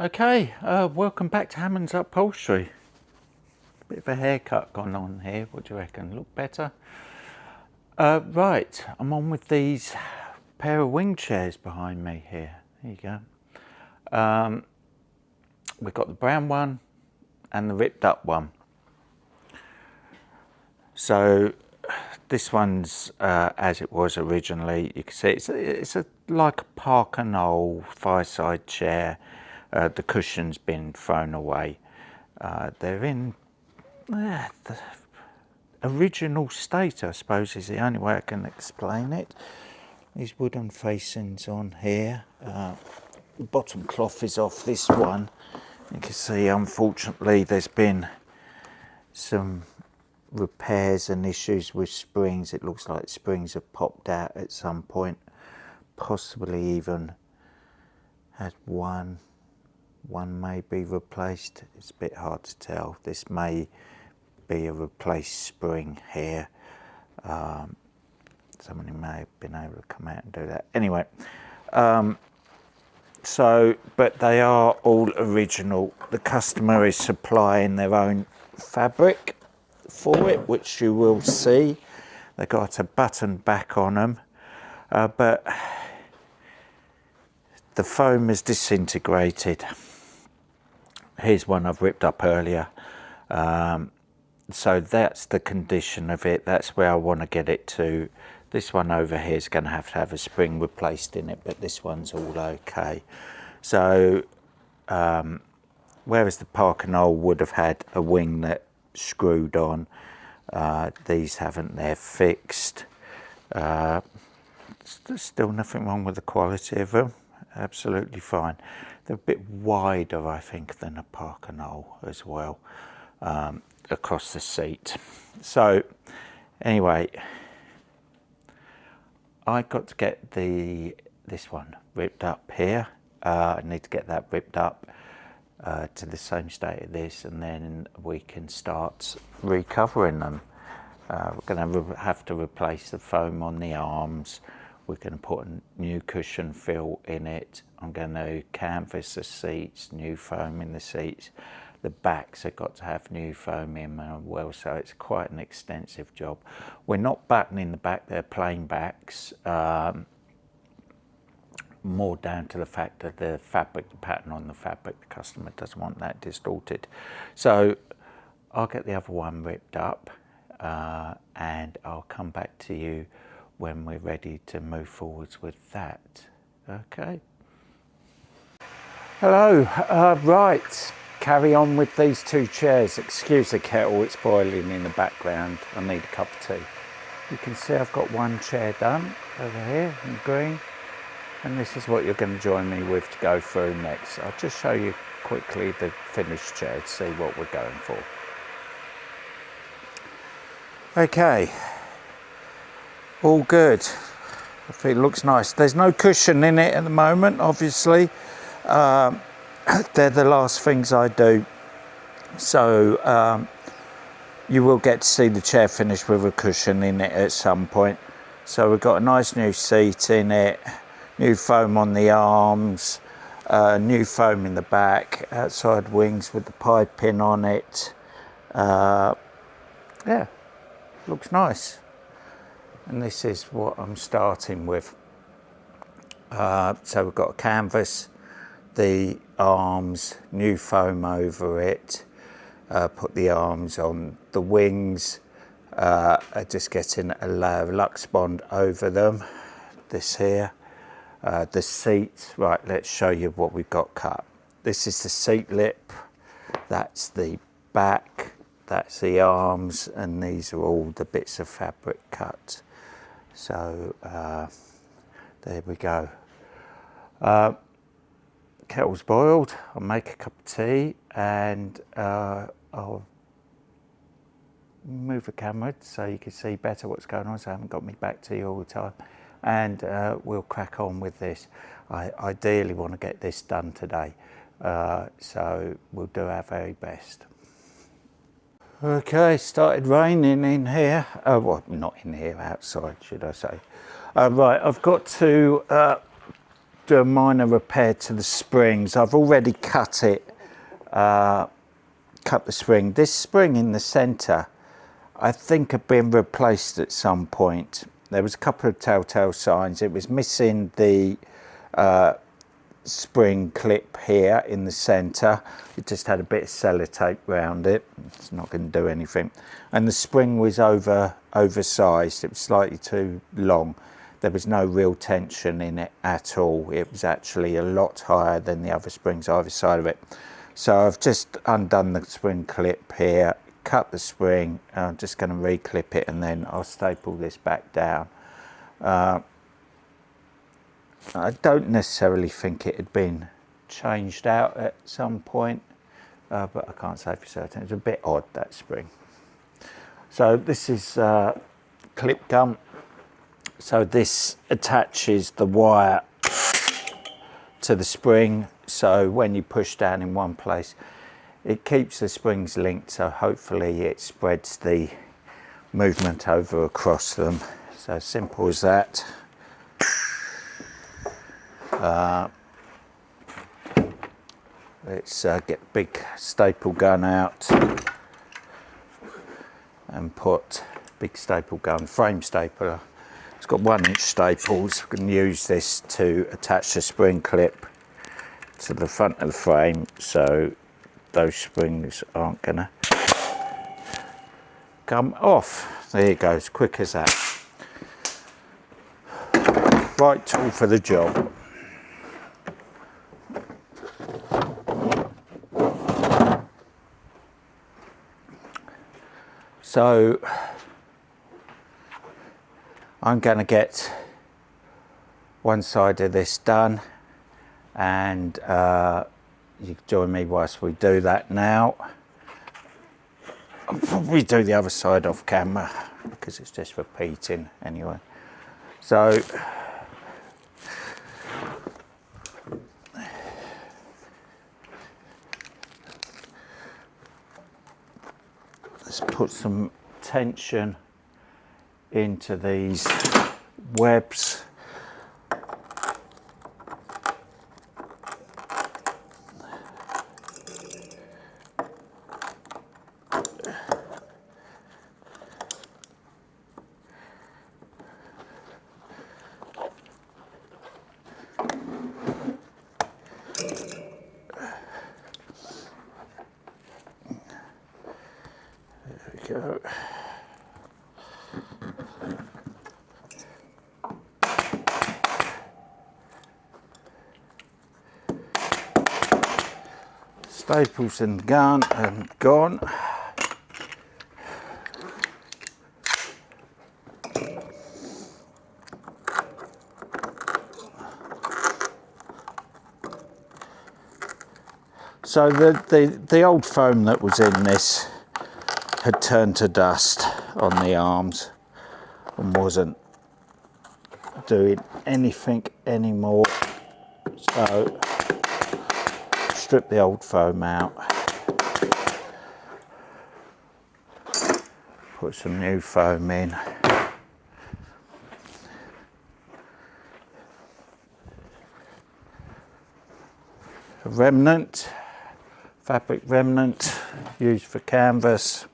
Okay, welcome back to Hammond's Upholstery. Bit of a haircut gone on here, what do you reckon? Look better? Right, I'm on with these pair of wing chairs behind me here. There you go. We've got the brown one and the ripped up one. So this one's as it was originally. You can see it's like a Parker Knoll fireside chair. The cushion's been thrown away. They're in the original state, I suppose, is the only way I can explain it. These wooden facings on here. The bottom cloth is off this one. You can see, unfortunately, there's been some repairs and issues with springs. It looks like springs have popped out at some point. Possibly even had one may be replaced. It's a bit hard to tell. This may be a replaced spring here. Somebody may have been able to come out and do that. Anyway, but they are all original. The customer is supplying their own fabric for it, which you will see. They got a button back on them, but the foam is disintegrated. Here's one I've ripped up earlier. So that's the condition of it. That's where I want to get it to. This one over here is going to have a spring replaced in it, but this one's all okay. So whereas the Parker Knoll would have had a wing that screwed on, these haven't. They're fixed. There's still nothing wrong with the quality of them. Absolutely fine. They're a bit wider, I think, than a Parker Knoll as well, across the seat. So anyway, I got to get this one ripped up here. I need to get that ripped up to the same state of this, and then we can start recovering them. We're going to have to replace the foam on the arms. We're going to put a new cushion fill in it. I'm going to canvas the seats, new foam in the seats. The backs have got to have new foam in as well, so it's quite an extensive job. We're not buttoning the back, they're plain backs. More down to the fact that the fabric, the pattern on the fabric, the customer doesn't want that distorted. So I'll get the other one ripped up and I'll come back to you when we're ready to move forwards with that. Okay. Hello, right, carry on with these two chairs. Excuse the kettle, it's boiling in the background. I need a cup of tea. You can see I've got one chair done over here in green, and this is what you're going to join me with to go through next. I'll just show you quickly the finished chair to see what we're going for. Okay. All good. I think it looks nice. There's no cushion in it at the moment, obviously. They're the last things I do. So you will get to see the chair finished with a cushion in it at some point. So we've got a nice new seat in it, new foam on the arms, new foam in the back, outside wings with the piping on it. Yeah, looks nice. And this is what I'm starting with. So we've got a canvas, the arms, new foam over it, put the arms on the wings, just getting a layer of Lux Bond over them, this here. The seat, right, let's show you what we've got cut. This is the seat lip, that's the back, that's the arms, and these are all the bits of fabric cut. So there we go. Kettle's boiled. I'll make a cup of tea and I'll move the camera so you can see better what's going on, so I haven't got me back to you all the time. And we'll crack on with this. I ideally want to get this done today, so we'll do our very best. Okay, started raining in here. Well, not in here, outside, should I say. Right, I've got to do a minor repair to the springs. I've already cut it, cut the spring. This spring in the centre, I think had been replaced at some point. There was a couple of telltale signs. It was missing the spring clip here in the centre. It just had a bit of sellotape around it. It's not going to do anything. And the spring was oversized. It was slightly too long. There was no real tension in it at all. It was actually a lot higher than the other springs either side of it. So I've just undone the spring clip here, cut the spring. I'm just going to re-clip it and then I'll staple this back down. I don't necessarily think it had been changed out at some point, but I can't say for certain. It's a bit odd, that spring. So this is clip gun. So this attaches the wire to the spring. So when you push down in one place, it keeps the springs linked. So hopefully it spreads the movement over across them. So simple as that. Let's get big staple gun out and put big staple gun, frame stapler. It's got 1-inch staples. We can use this to attach the spring clip to the front of the frame so those springs aren't gonna come off. There you go, as quick as that. Right tool for the job. So I'm going to get one side of this done, and you can join me whilst we do that now. I'll probably do the other side off camera because it's just repeating anyway. So let's put some tension into these webs. Go. Staples and gun and gone. So the old foam that was in this had turned to dust on the arms and wasn't doing anything anymore. So strip the old foam out, put some new foam in. A remnant, fabric remnant used for canvas.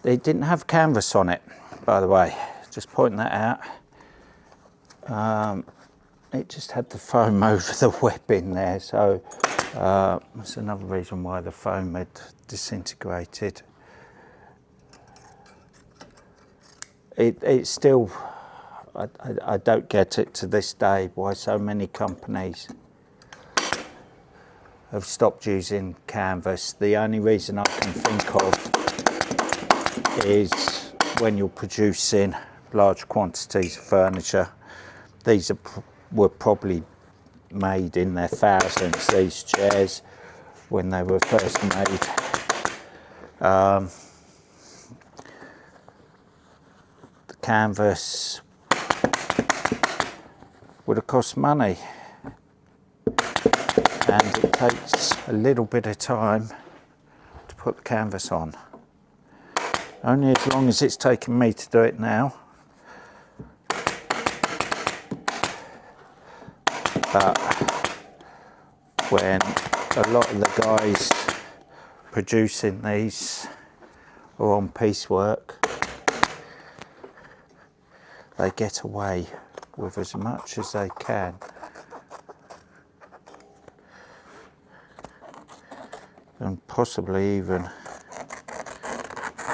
They didn't have canvas on it, by the way, just pointing that out. It just had the foam over the web in there, so that's another reason why the foam had disintegrated. It's still, I don't get it to this day why so many companies have stopped using canvas. The only reason I can think of is when you're producing large quantities of furniture. These were probably made in their thousands, these chairs, when they were first made. The canvas would have cost money, and it takes a little bit of time to put the canvas on. Only as long as it's taking me to do it now. But when a lot of the guys producing these are on piecework, they get away with as much as they can. And possibly even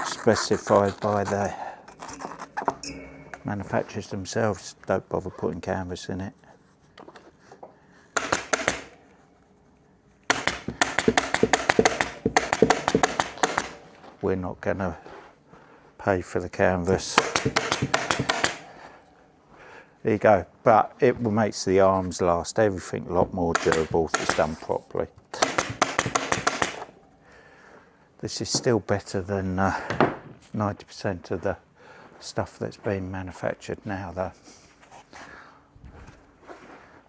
specified by the manufacturers themselves. Don't bother putting canvas in it. We're not going to pay for the canvas. There you go. But it makes the arms last. Everything a lot more durable if it's done properly. This is still better than 90% of the stuff that's being manufactured now, though.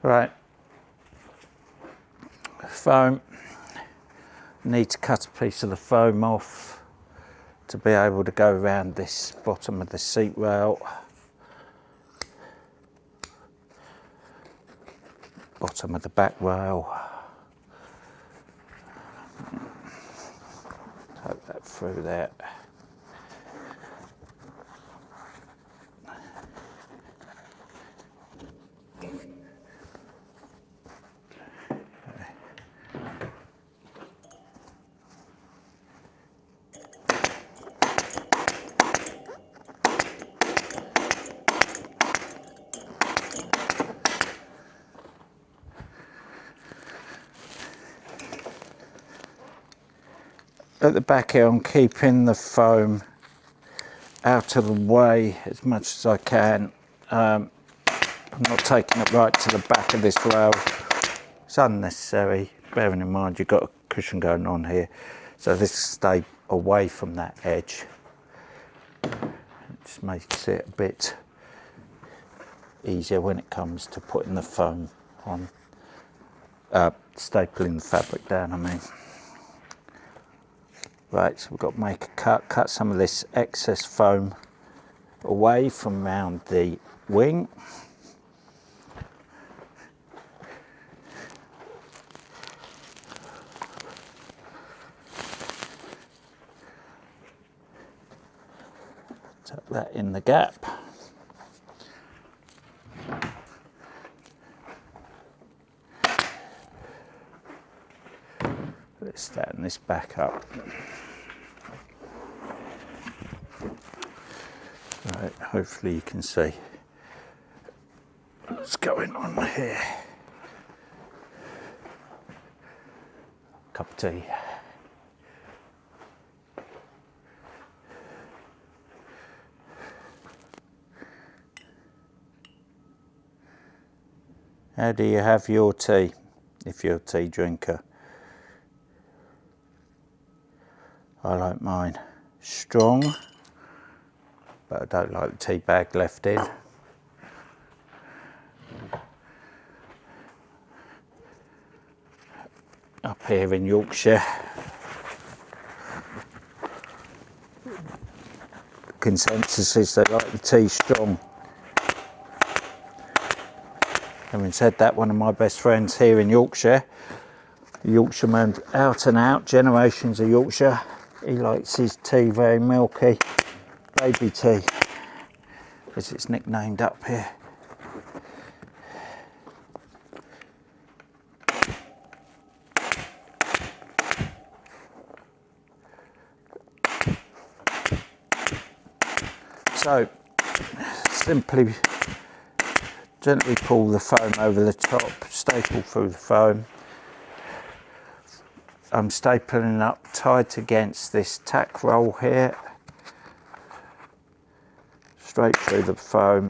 Right. Foam. Need to cut a piece of the foam off to be able to go around this bottom of the seat rail, bottom of the back rail. Take that through there. At the back here, I'm keeping the foam out of the way as much as I can. I'm not taking it right to the back of this rail. It's unnecessary, bearing in mind you've got a cushion going on here. So this stay away from that edge. It just makes it a bit easier when it comes to putting the foam on. Stapling the fabric down, I mean. Right, so we've got to make a cut some of this excess foam away from around the wing. Tuck that in the gap. Let's stand this back up. Right, hopefully you can see what's going on here. Cup of tea. How do you have your tea, if you're a tea drinker? I like mine strong, but I don't like the tea bag left in. Up here in Yorkshire, the consensus is they like the tea strong. Having said that, one of my best friends here in Yorkshire, a Yorkshireman out and out, generations of Yorkshire, he likes his tea very milky, baby tea, as it's nicknamed up here. So, simply gently pull the foam over the top, staple through the foam. I'm stapling up tight against this tack roll here, straight through the foam,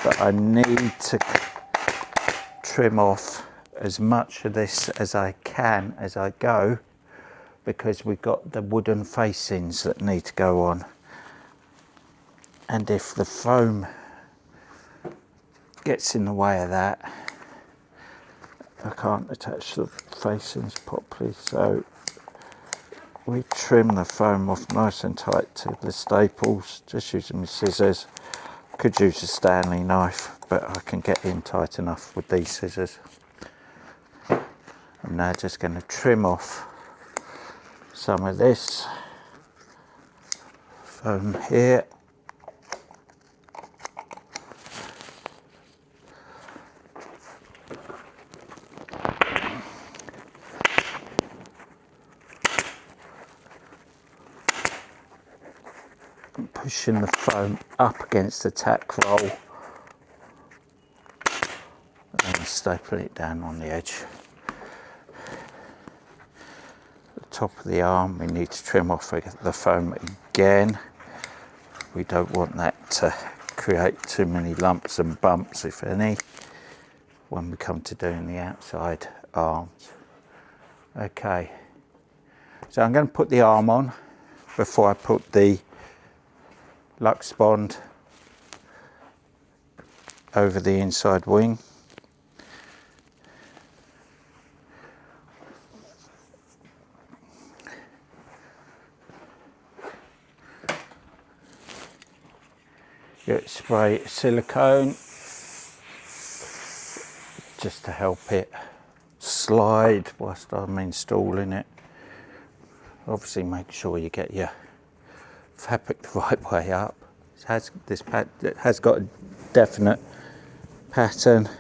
but I need to trim off as much of this as I can as I go, because we've got the wooden facings that need to go on. And if the foam gets in the way of that, I can't attach the facings properly, so we trim the foam off nice and tight to the staples, just using my scissors. Could use a Stanley knife, but I can get in tight enough with these scissors. I'm now just going to trim off some of this foam here. Pushing the foam up against the tack roll and stapling it down on the edge. The top of the arm, we need to trim off the foam again. We don't want that to create too many lumps and bumps, if any, when we come to doing the outside arms. Okay, so I'm going to put the arm on before I put the Lux Bond over the inside wing. You spray silicone just to help it slide whilst I'm installing it. Obviously make sure you get your fabric the right way up. It has got a definite pattern.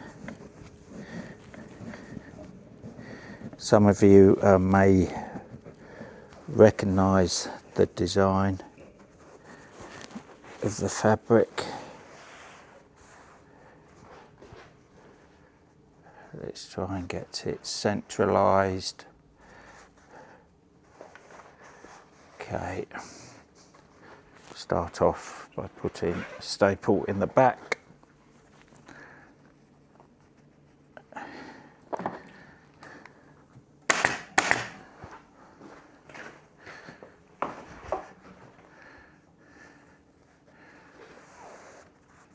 Some of you may recognise the design of the fabric. Let's try and get it centralised. Okay. Start off by putting a staple in the back.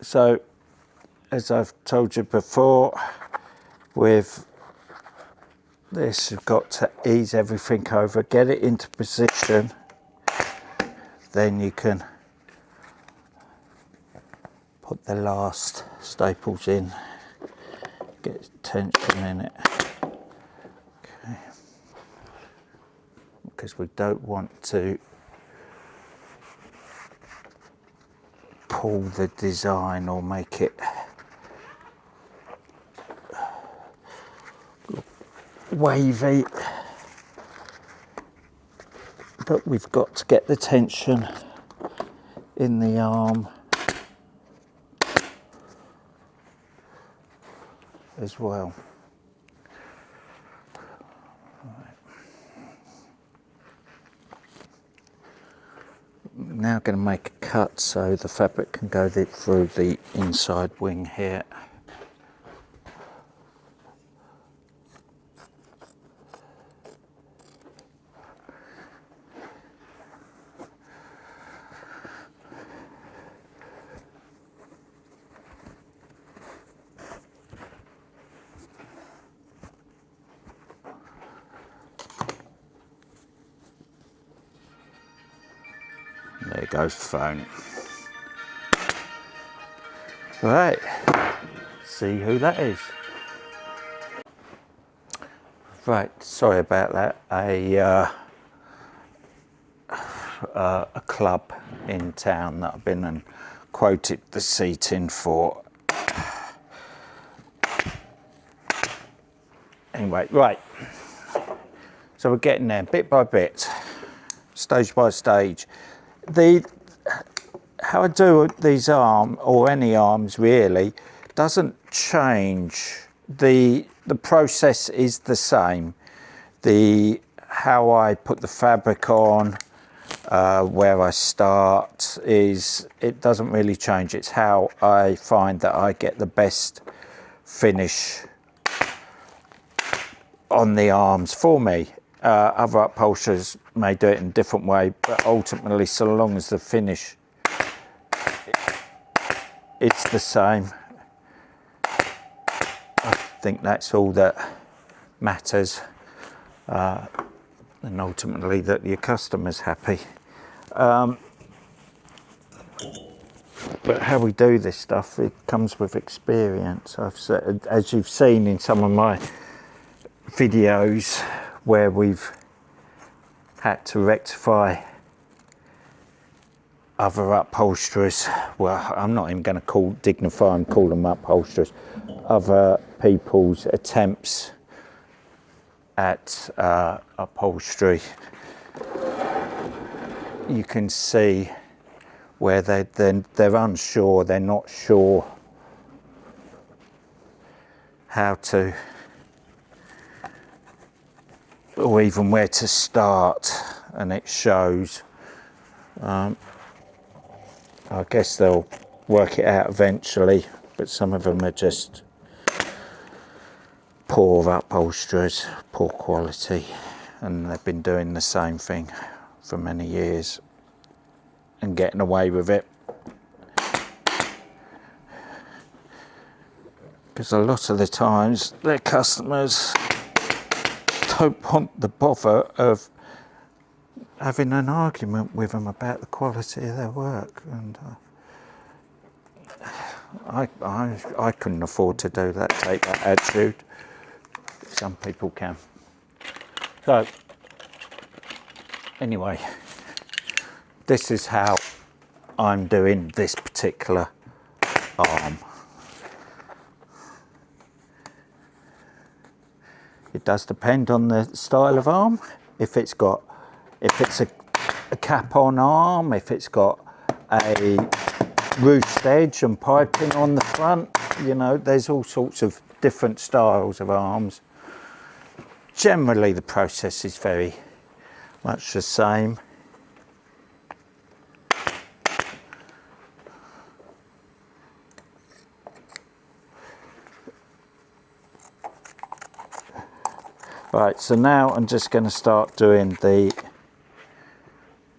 So, as I've told you before, with this you've got to ease everything over, get it into position, then you can put the last staples in, get tension in it. Okay. Because we don't want to pull the design or make it wavy, but we've got to get the tension in the arm as well. Now going to make a cut so the fabric can go through the inside wing here. There goes the phone. Right, see who that is. Right, sorry about that. A club in town that I've been and quoted the seating for. Anyway, right. So we're getting there bit by bit, stage by stage. How I do these arms, or any arms really, doesn't change. The process is the same. How I put the fabric on, where I start, it doesn't really change. It's how I find that I get the best finish on the arms for me. Other upholsterers may do it in a different way, but ultimately, so long as the finish it's the same, I think that's all that matters. and ultimately that your customer's happy. But how we do this stuff, it comes with experience. I've said, as you've seen in some of my videos where we've had to rectify other upholsterers, well, I'm not even going to dignify and call them upholsterers, other people's attempts at upholstery. You can see where they're unsure, they're not sure how to, or even where to start, and it shows. I guess they'll work it out eventually, but some of them are just poor upholsterers, poor quality, and they've been doing the same thing for many years and getting away with it. Because a lot of the times their customers don't want the bother of having an argument with them about the quality of their work, and I couldn't afford to do that, take that attitude. Some people can. So anyway, this is how I'm doing this particular arm. It does depend on the style of arm. If it's a cap-on arm, if it's got a ruched edge and piping on the front, you know, there's all sorts of different styles of arms. Generally, the process is very much the same. Right, so now I'm just going to start doing the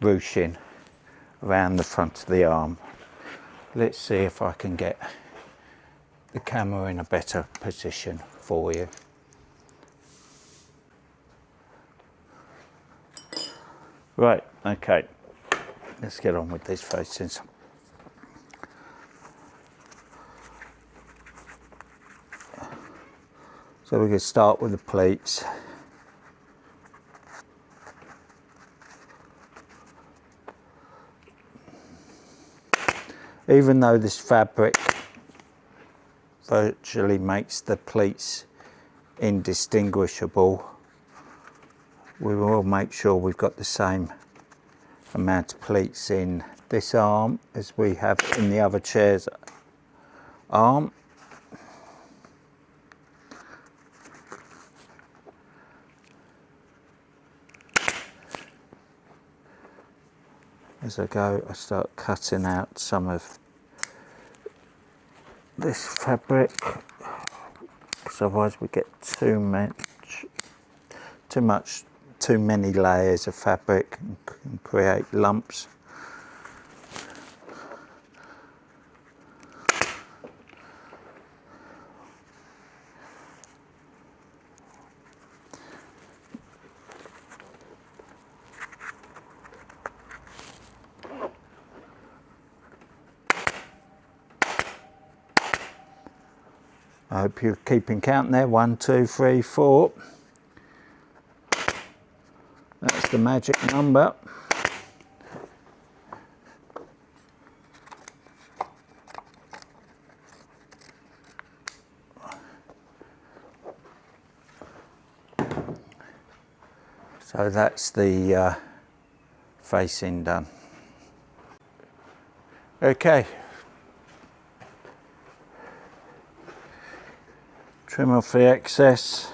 ruching around the front of the arm. Let's see if I can get the camera in a better position for you. Right, okay, let's get on with these facings. So we're going to start with the pleats. Even though this fabric virtually makes the pleats indistinguishable, we will make sure we've got the same amount of pleats in this arm as we have in the other chair's arm. As I go, I start cutting out some of this fabric, because otherwise we get too many layers of fabric and can create lumps. I hope you're keeping count there. 1, 2, 3, 4. That's the magic number. So that's the facing done. Okay. Trim off the excess,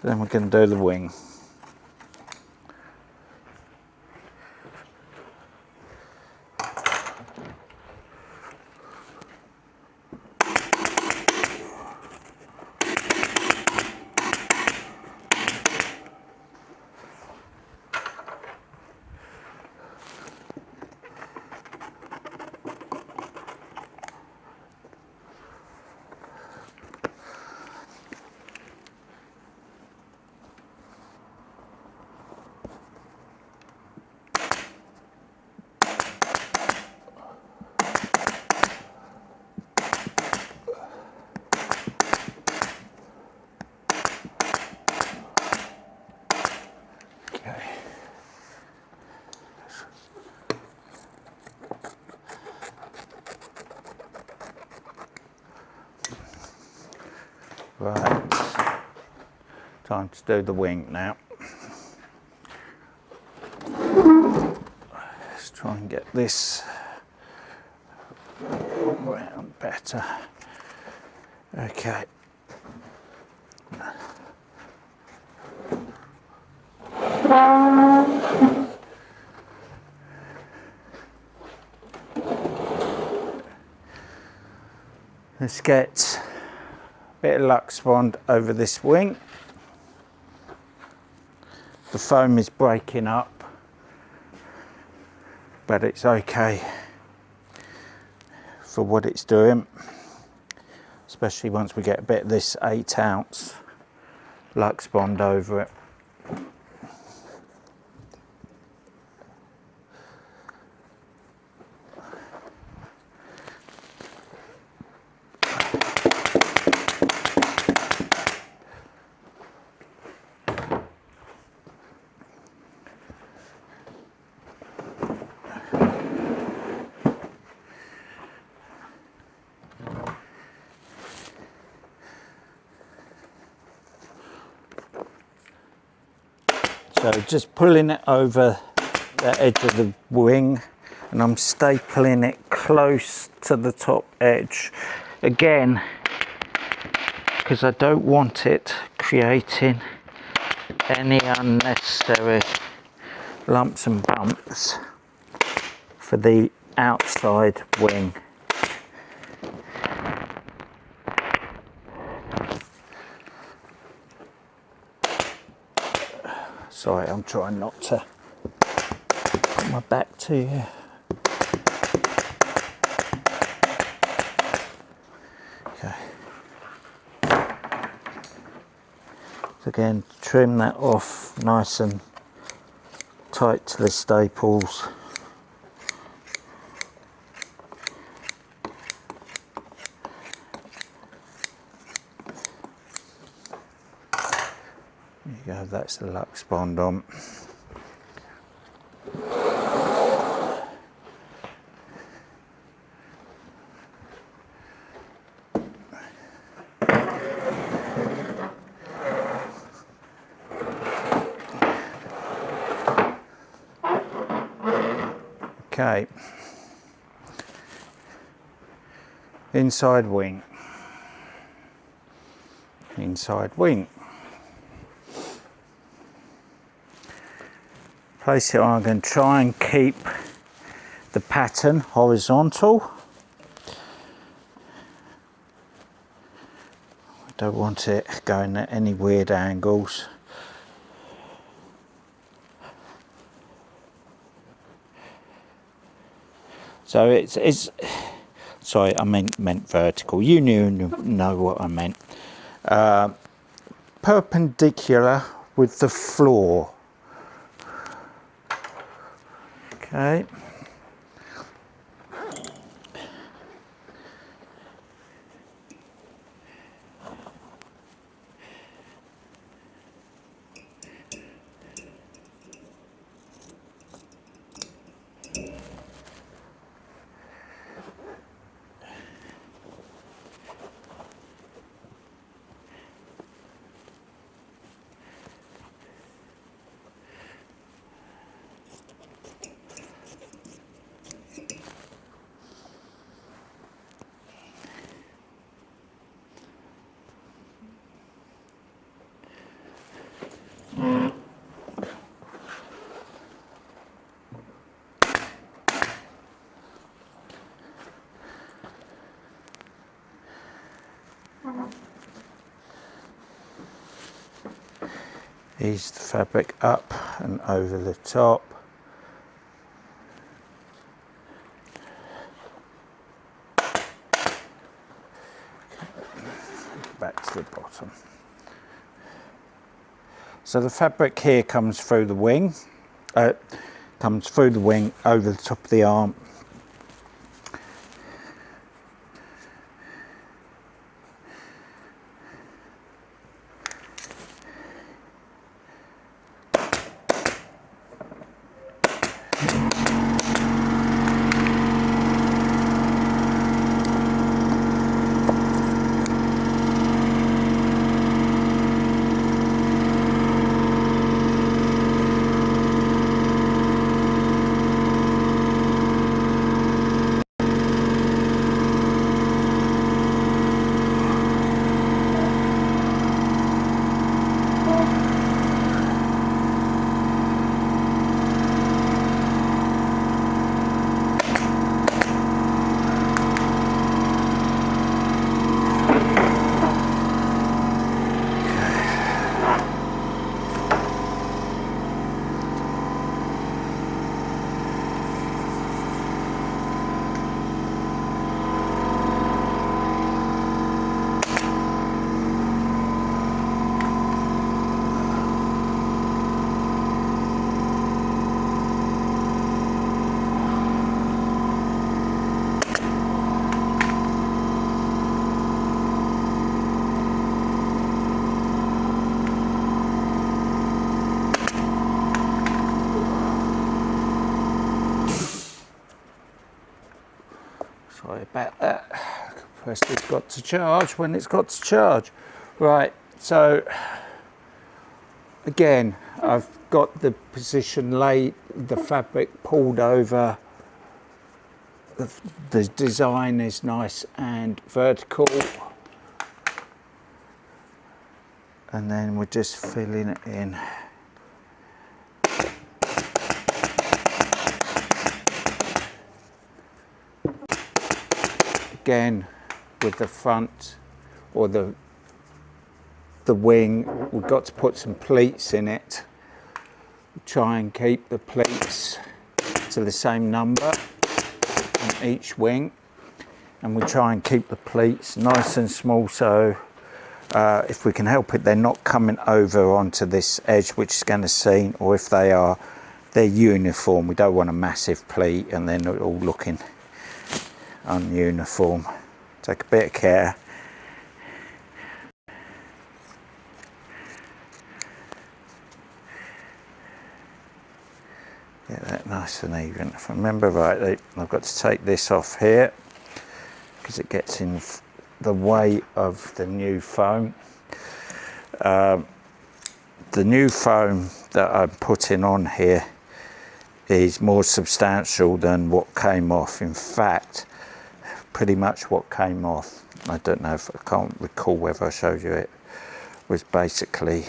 then we can do the wing. Right, time to do the wing now. Let's try and get this round better. Okay. Let's get a bit of Lux Bond over this wing. The foam is breaking up, but it's okay for what it's doing, especially once we get a bit of this 8-ounce Lux Bond over it. So just pulling it over the edge of the wing, and I'm stapling it close to the top edge again, because I don't want it creating any unnecessary lumps and bumps for the outside wing. Sorry, I'm trying not to put my back to you. Okay. So again, trim that off nice and tight to the staples. There you go, that's the Lux Bond on. Okay, inside wing, inside wing. Place it on. I'm going to try and keep the pattern horizontal. I don't want it going at any weird angles. So it's sorry, I meant vertical. You know what I meant. Perpendicular with the floor. Okay. Ease the fabric up and over the top. Back to the bottom. So the fabric here comes through the wing, over the top of the arm. about that. First it's got to charge when it's got to charge. Right, so again, I've got the position laid, the fabric pulled over. The design is nice and vertical. And then we're just filling it in. Again, with the front or the wing, we've got to put some pleats in it. Try and keep the pleats to the same number on each wing, and we try and keep the pleats nice and small, so if we can help it, they're not coming over onto this edge which is going to seam, or if they are, they're uniform. We don't want a massive pleat and then all looking ununiform. Take a bit of care. Get that nice and even. If I remember rightly, I've got to take this off here because it gets in the way of the new foam. The new foam that I'm putting on here is more substantial than what came off. In fact, pretty much what came off, I don't know if I can't recall whether I showed you it, was basically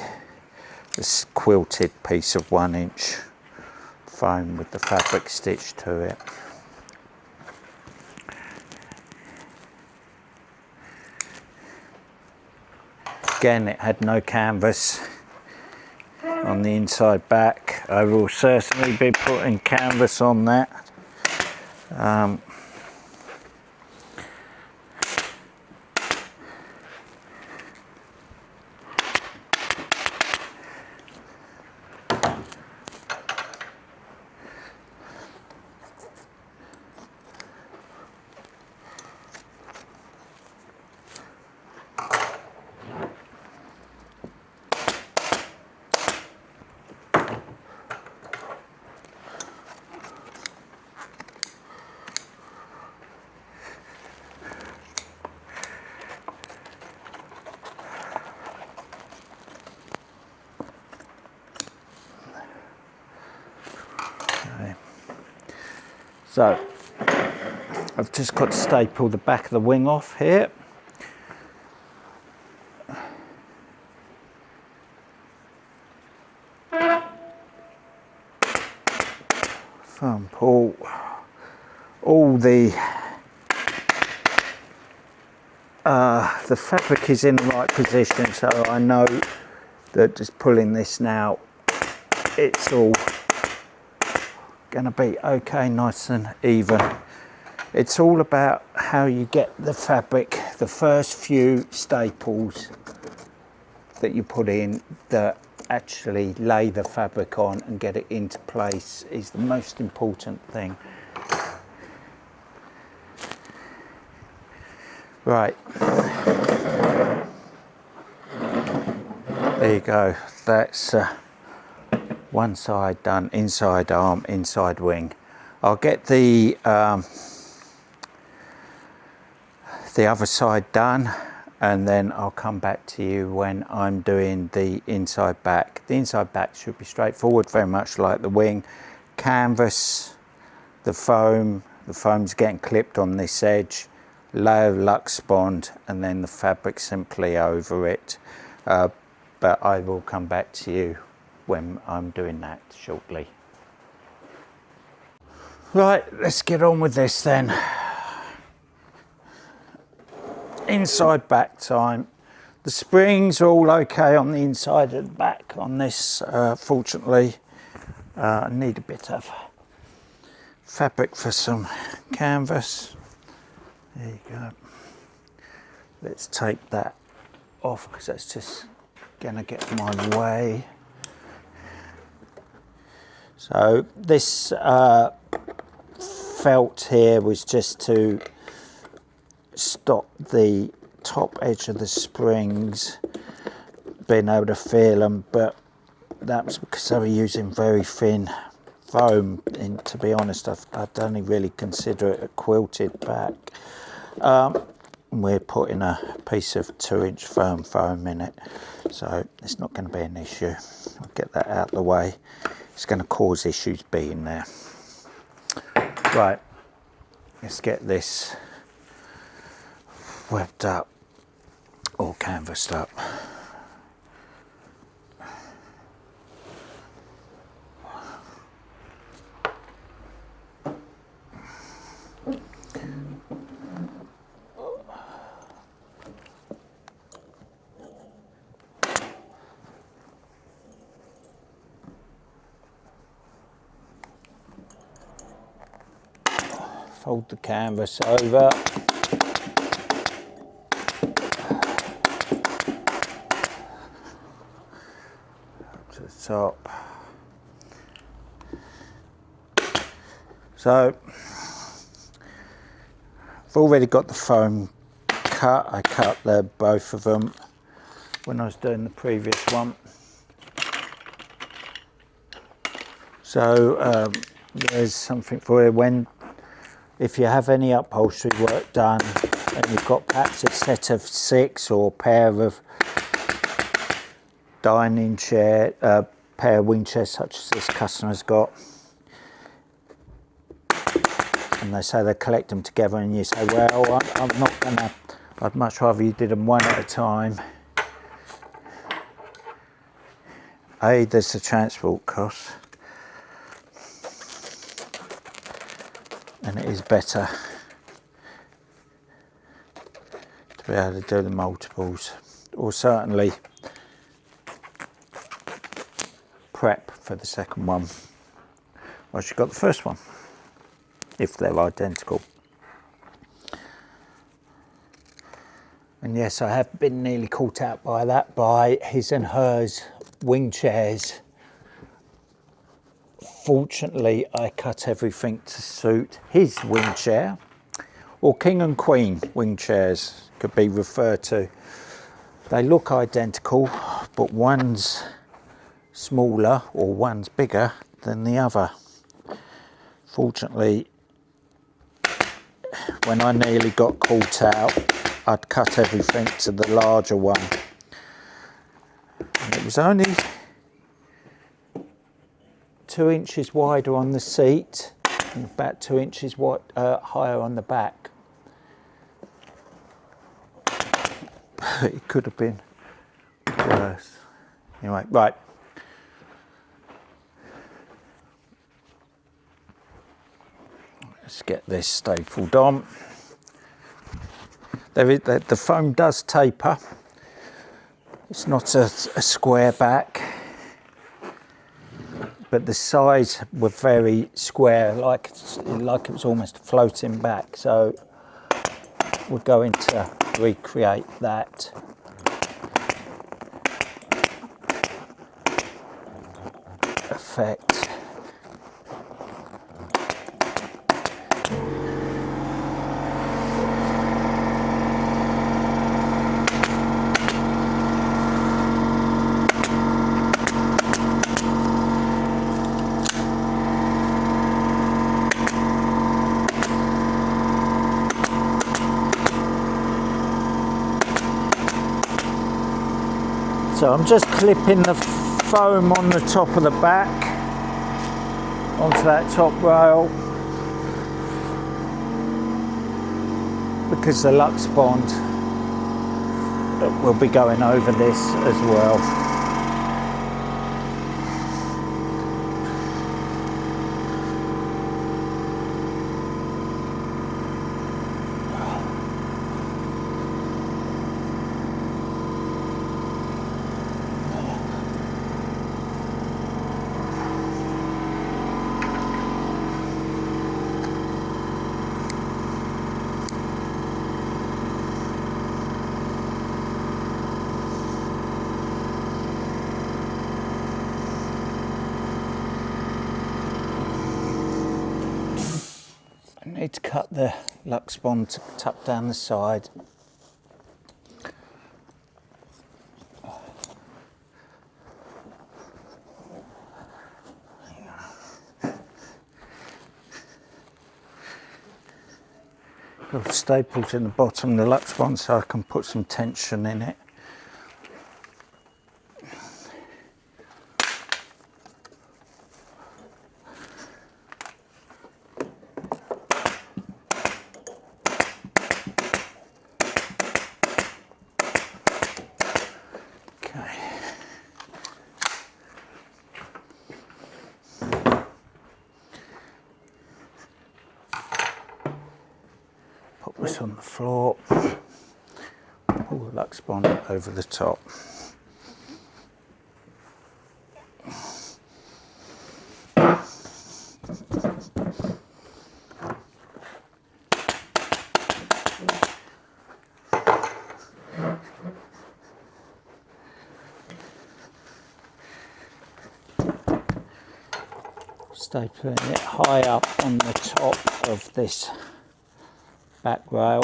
this quilted piece of 1-inch foam with the fabric stitched to it. Again, it had no canvas on the inside back. I will certainly be putting canvas on that. So I've just got to staple the back of the wing off here. Foam pull. All the fabric is in the right position, so I know that just pulling this now, it's all going to be okay, nice and even. It's all about how you get the fabric, the first few staples that you put in that actually lay the fabric on and get it into place is the most important thing. Right, there you go, that's one side done, inside arm, inside wing. I'll get the other side done, and then I'll come back to you when I'm doing the inside back. The inside back should be straightforward, very much like the wing. Canvas, the foam's getting clipped on this edge, layer of Lux Bond, and then the fabric simply over it. But I will come back to you when I'm doing that shortly. Right, let's get on with this then. Inside back time. The springs are all okay on the inside and back on this. Fortunately, I need a bit of fabric for some canvas. There you go. Let's take that off because that's just gonna get in my way. So this felt here was just to stop the top edge of the springs being able to feel them, but that was because I was using very thin foam, and to be honest, I don't really consider it a quilted back. We're putting a piece of 2-inch firm foam in it, so it's not going to be an issue. I'll get that out of the way. It's going to cause issues being there. Right, let's get this webbed up or canvassed up. Fold the canvas over. Up to the top. So, I've already got the foam cut. I cut both of them when I was doing the previous one. So, there's something for you if you have any upholstery work done and you've got perhaps a set of 6 or pair of dining chair, pair of wing chairs such as this customer's got, and they say they collect them together, and you say, well, I'm not gonna, I'd much rather you did them one at a time. There's the transport cost. And it is better to be able to do the multiples, or certainly prep for the second one once you've got the first one, if they're identical. And yes, I have been nearly caught out by that, by his and hers wing chairs. Fortunately, I cut everything to suit his wing chair, or king and queen wing chairs could be referred to. They look identical, but one's smaller or one's bigger than the other. Fortunately, when I nearly got caught out, I'd cut everything to the larger one. And it was only 2 inches wider on the seat and about 2 inches higher on the back. It could have been worse. Anyway, right. Let's get this stapled on. The foam does taper. It's not a square back, but the sides were very square, like it was almost floating back. So we're going to recreate that. Effect. So I'm just clipping the foam on the top of the back onto that top rail, because the Lux Bond will be going over this as well. I need to cut the Lux Bond to tuck down the side. Little staples in the bottom of the Lux one so I can put some tension in it. Put this on the floor, pull the Lux bond over the top. Stapling it high up on the top of this back rail.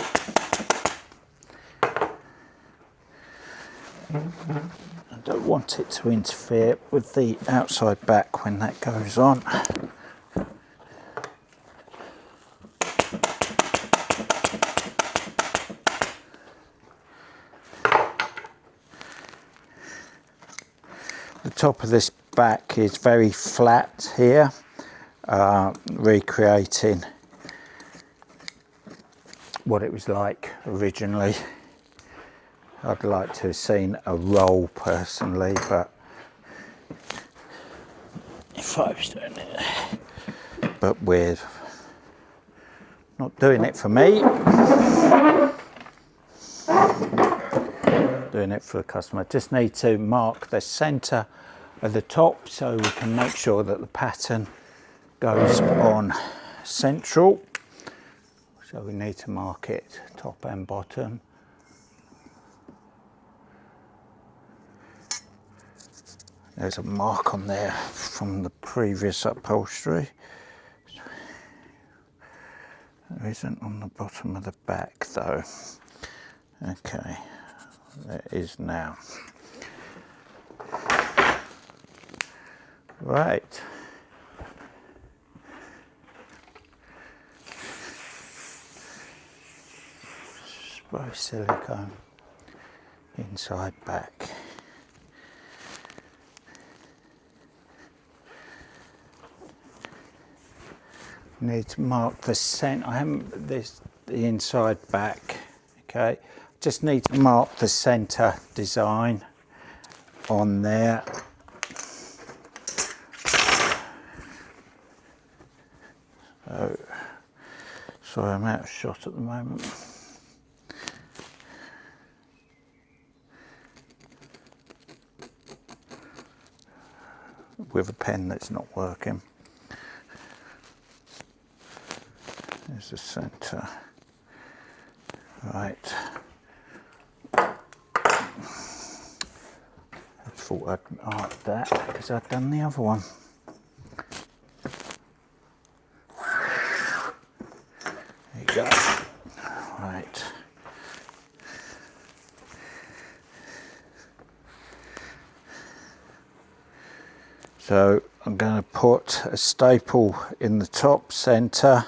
I don't want it to interfere with the outside back when that goes on. The top of this back is very flat here, recreating what it was like originally. I'd like to have seen a roll personally, but if I was doing it, but we're not doing it for me, doing it for the customer. Just need to mark the center of the top so we can make sure that the pattern goes on central. So we need to mark it top and bottom. There's a mark on there from the previous upholstery. There isn't on the bottom of the back though. Okay, there is now. Right. Spray silicone inside back. Need to mark the center. I haven't the inside back. Okay, just need to mark the center design on there. So, sorry, I'm out of shot at the moment. With a pen that's not working. There's the center. Right. I thought I'd mark that because I'd done the other one. There you go. Right. So I'm going to put a staple in the top center.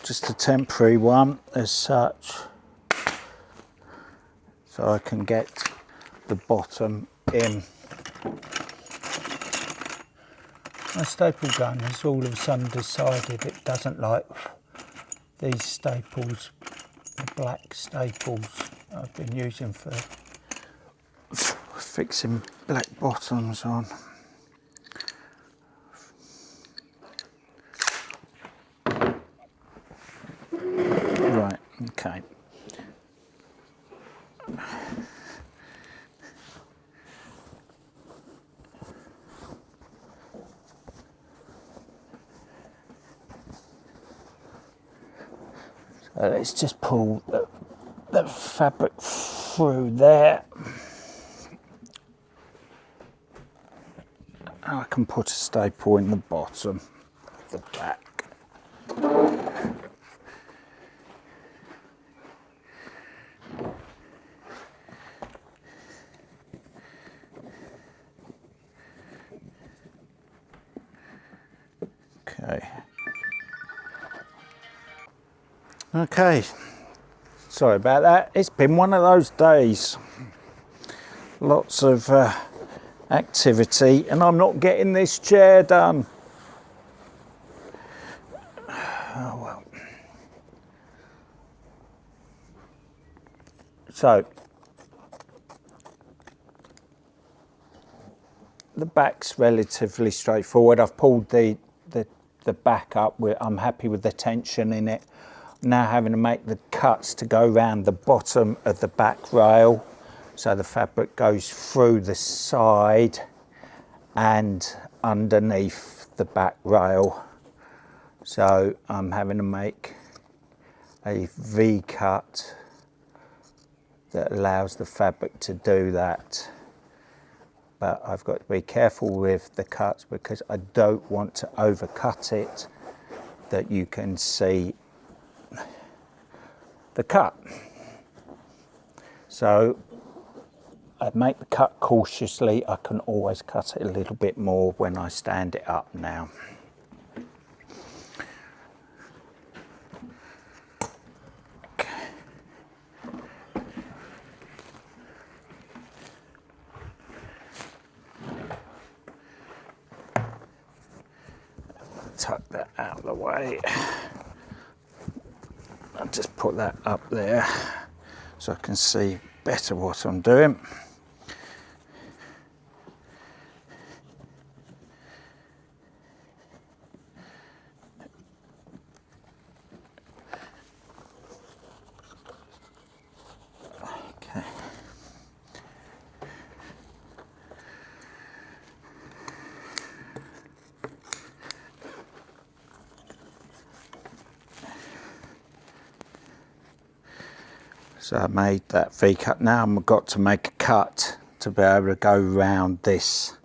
Just a temporary one as such, so I can get the bottom in. My staple gun has all of a sudden decided it doesn't like these staples, the black staples I've been using for fixing black bottoms on. Right, okay. So let's just pull the fabric through there. I can put a staple in the bottom of the back. Okay. Okay, sorry about that. It's been one of those days. Lots of activity, and I'm not getting this chair done. Oh well. So the back's relatively straightforward. I've pulled the back up. I'm happy with the tension in it. Now having to make the cuts to go around the bottom of the back rail, so the fabric goes through the side and underneath the back rail. So I'm having to make a V cut that allows the fabric to do that. But I've got to be careful with the cuts because I don't want to overcut it, that you can see the cut. So I make the cut cautiously. I can always cut it a little bit more when I stand it up now. Tuck that out of the way. I'll just put that up there so I can see better what I'm doing. Okay. So I made that V cut. Now I've got to make a cut to be able to go around this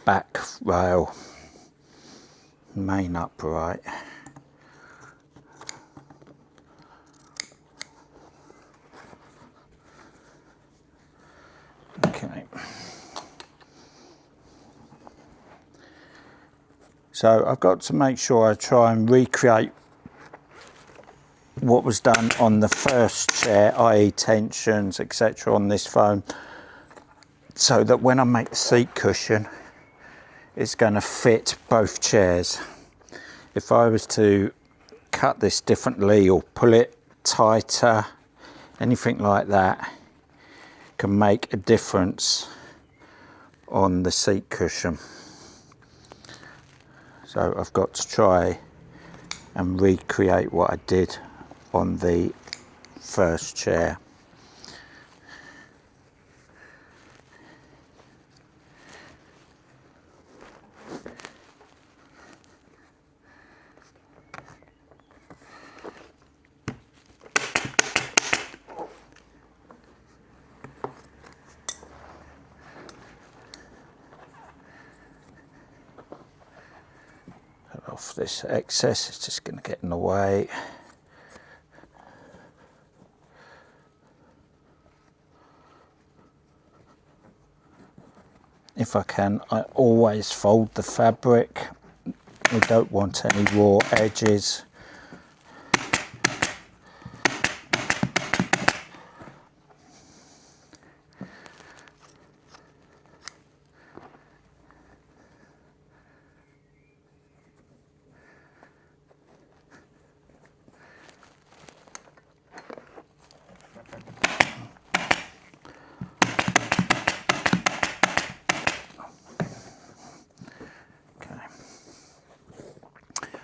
back rail, main upright. Okay. So I've got to make sure I try and recreate what was done on the first chair, i.e. tensions, etc. on this foam, so that when I make the seat cushion, it's going to fit both chairs. If I was to cut this differently or pull it tighter, anything like that, can make a difference on the seat cushion. So I've got to try and recreate what I did on the first chair. Cut off this excess, it's just going to get in the way. If I can, I always fold the fabric. We don't want any raw edges.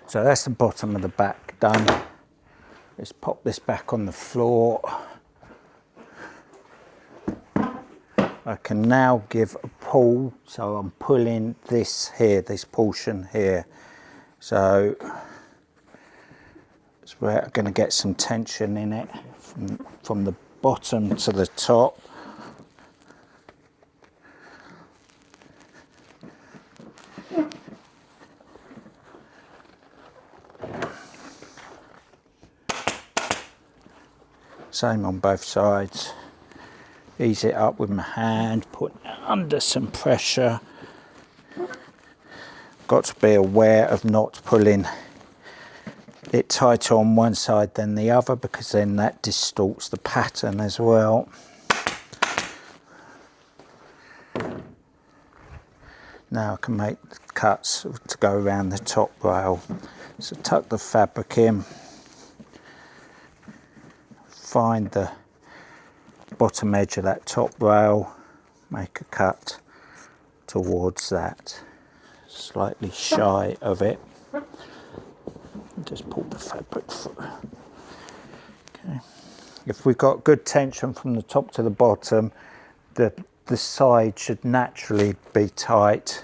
So that's the bottom of the back done. Let's pop this back on the floor. I can now give a pull, so I'm pulling this here, this portion here. So it's where I'm going to get some tension in it from the bottom to the top. Same on both sides. Ease it up with my hand, put it under some pressure. Got to be aware of not pulling it tighter on one side than the other, because then that distorts the pattern as well. Now I can make cuts to go around the top rail. So tuck the fabric in, find the bottom edge of that top rail, make a cut towards that, slightly shy of it. Just pull the fabric through. Okay. If we've got good tension from the top to the bottom, the side should naturally be tight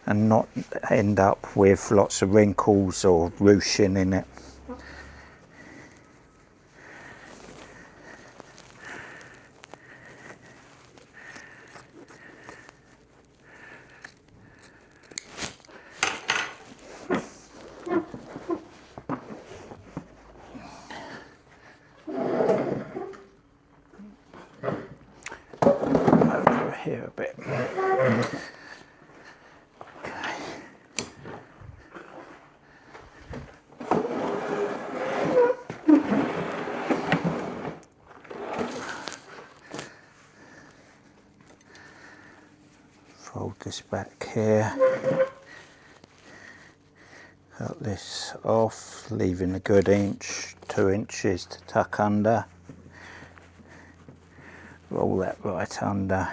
and not end up with lots of wrinkles or ruching in it. Over here a bit. Fold this back here, cut this off, leaving a good 2 inches to tuck under. Roll that right under,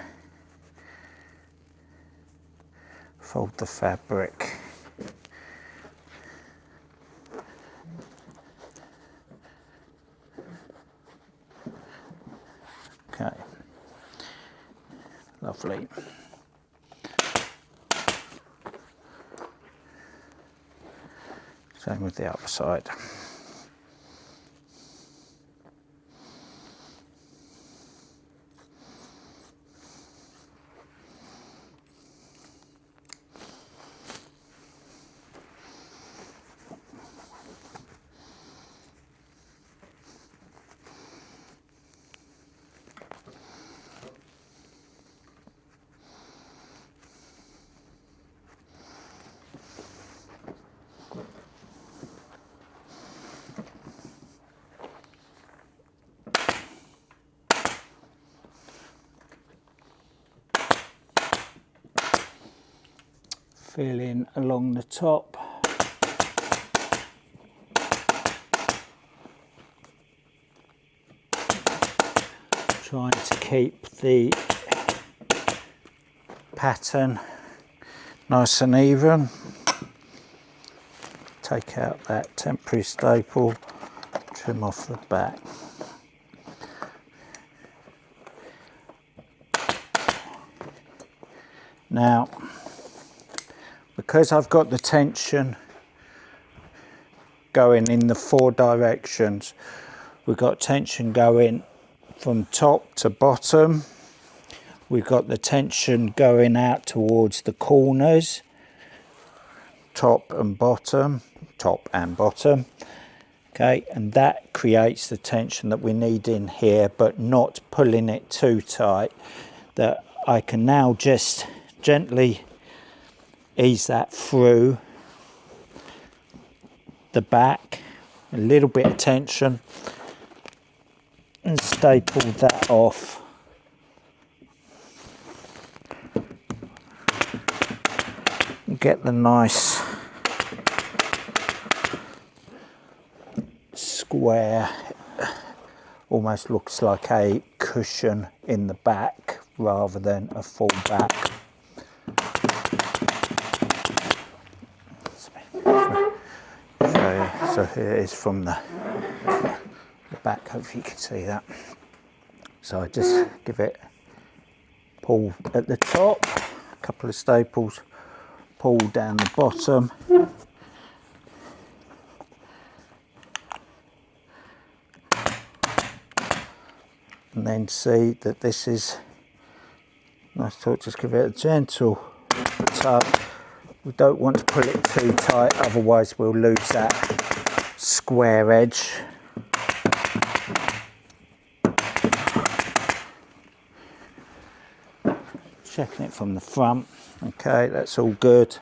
fold the fabric, okay, lovely. Same with the other side. Feeling along the top. Trying to keep the pattern nice and even. Take out that temporary staple, trim off the back. Now, because I've got the tension going in the 4 directions, we've got tension going from top to bottom. We've got the tension going out towards the corners, top and bottom, okay, and that creates the tension that we need in here, but not pulling it too tight, that I can now just gently ease that through the back, a little bit of tension, and staple that off. Get the nice square, almost looks like a cushion in the back rather than a full back. So here it is from the back, hopefully you can see that. So I just give it pull at the top, a couple of staples, pull down the bottom, and then see that this is nice. Just give it a gentle tug. We don't want to pull it too tight, otherwise we'll lose that square edge. Checking it from the front. Okay, that's all good.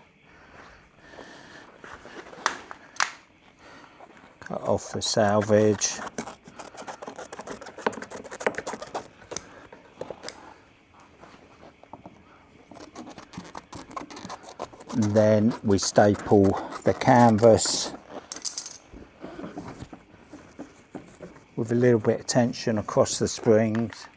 Cut off for salvage. And then we staple the canvas with a little bit of tension across the springs.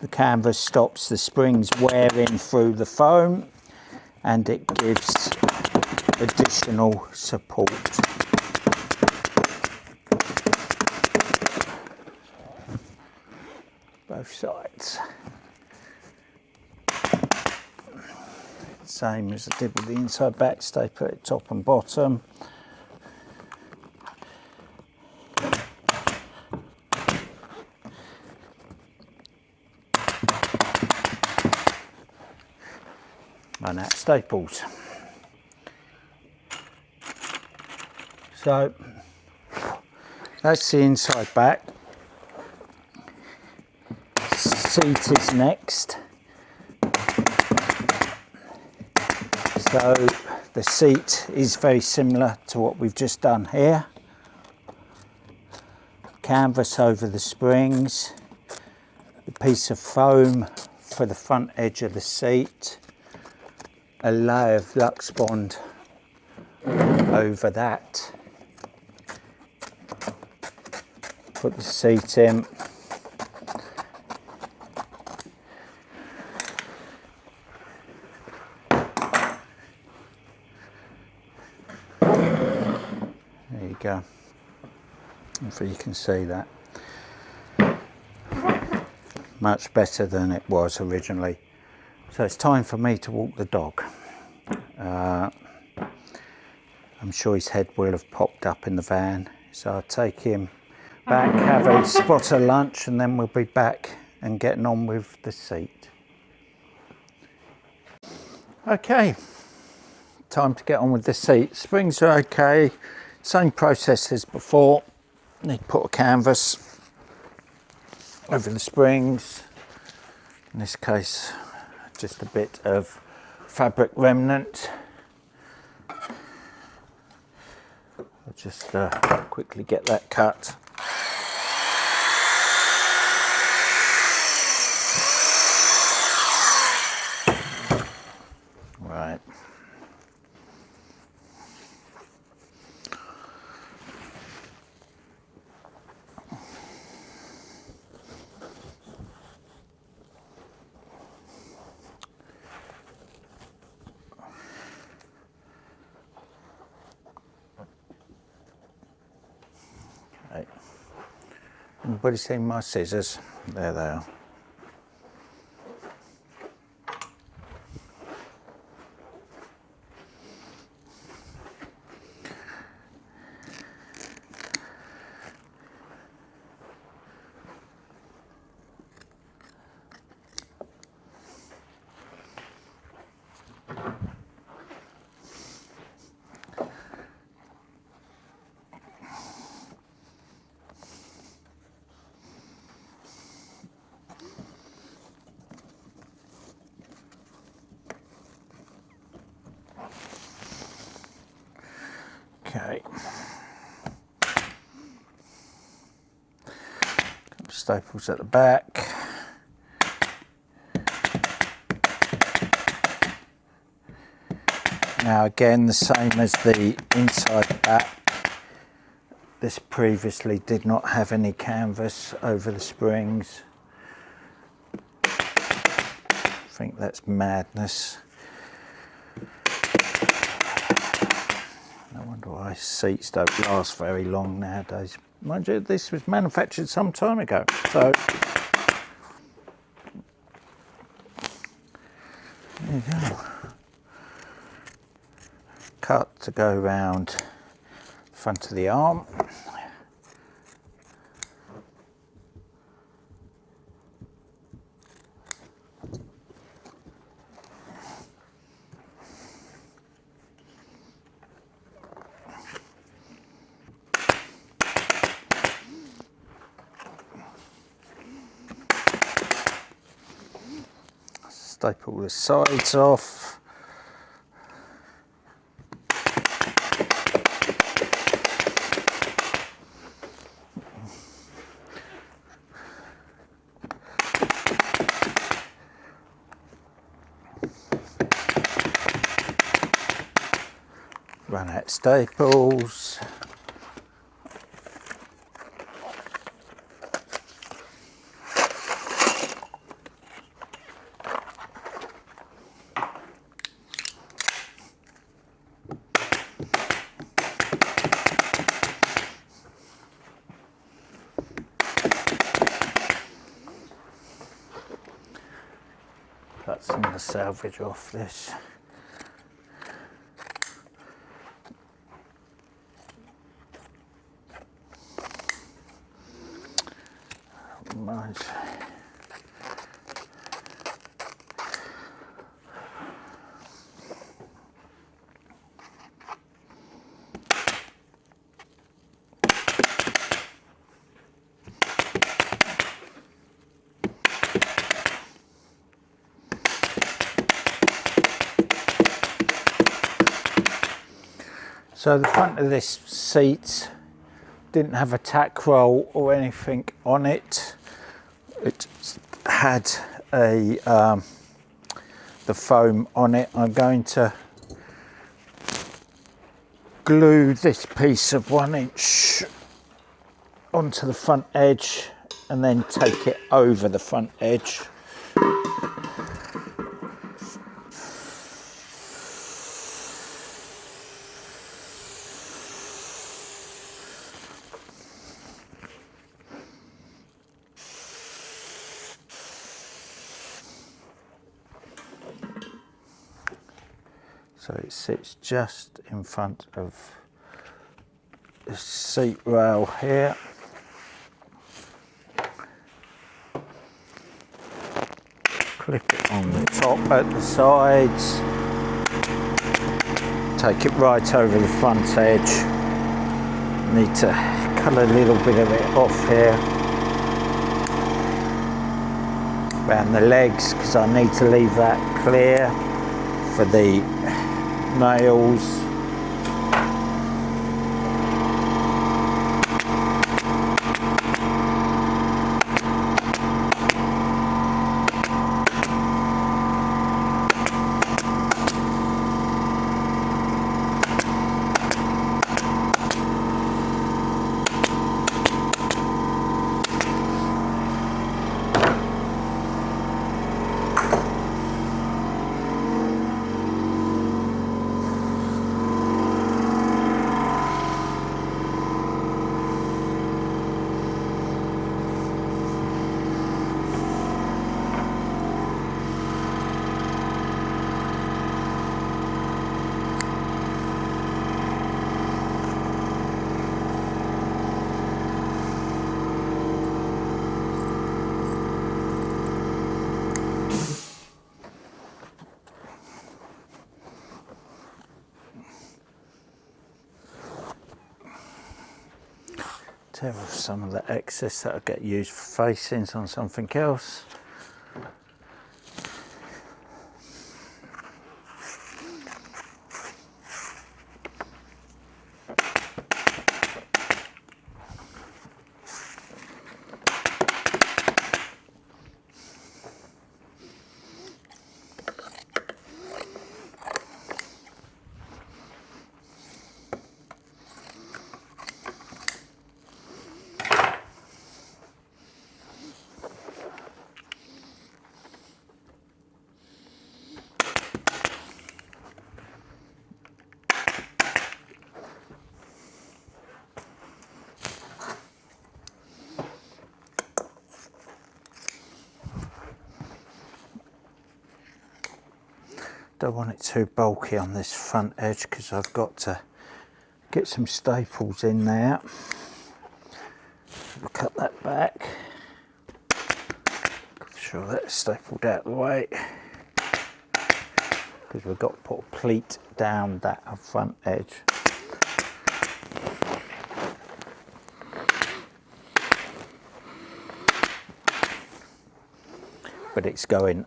The canvas stops the springs wearing through the foam, and it gives additional support. Both sides. Same as I did with the inside back, staple at top and bottom. And that staples. So that's the inside back. Seat is next. So the seat is very similar to what we've just done here. Canvas over the springs, a piece of foam for the front edge of the seat, a layer of Lux Bond over that. Put the seat in. There you go. Hopefully you can see that. Much better than it was originally. So it's time for me to walk the dog. I'm sure his head will have popped up in the van, so I'll take him back, have a spot of lunch, and then we'll be back and getting on with the seat. Okay, time to get on with the seat. Springs are okay, same process as before. Need to put a canvas over the springs. In this case, just a bit of fabric remnant. I'll just quickly get that cut. Right. Okay. Anybody seen my scissors? There they are. Okay. Couple staples at the back. Now again, the same as the inside back. This previously did not have any canvas over the springs. I think that's madness. I wonder why seats don't last very long nowadays. Mind you, this was manufactured some time ago, so there you go. Cut to go around the front of the arm. staple the sides off. Run out staples. That's some of the salvage off this. Right. So the front of this seat didn't have a tack roll or anything on it. It had a the foam on it. I'm going to glue this piece of 1 inch onto the front edge and then take it over the front edge. So it sits just in front of the seat rail here. Clip it on the top at the sides. Take it right over the front edge. Need to cut a little bit of it off here. Around the legs, because I need to leave that clear for the nails. Tear off some of the excess that'll get used for facings on something else. Don't want it too bulky on this front edge because I've got to get some staples in there. We'll cut that back. Make sure that's stapled out of the way because we've got to put a pleat down that front edge. But it's going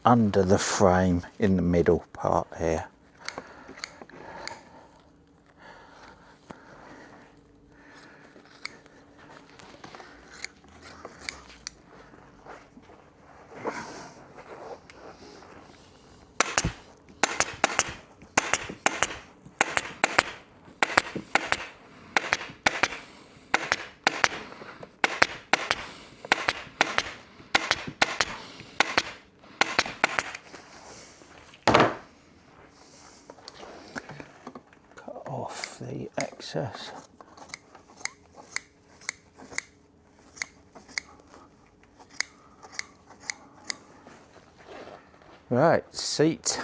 under the frame in the middle part here. Off the excess. Right, seat.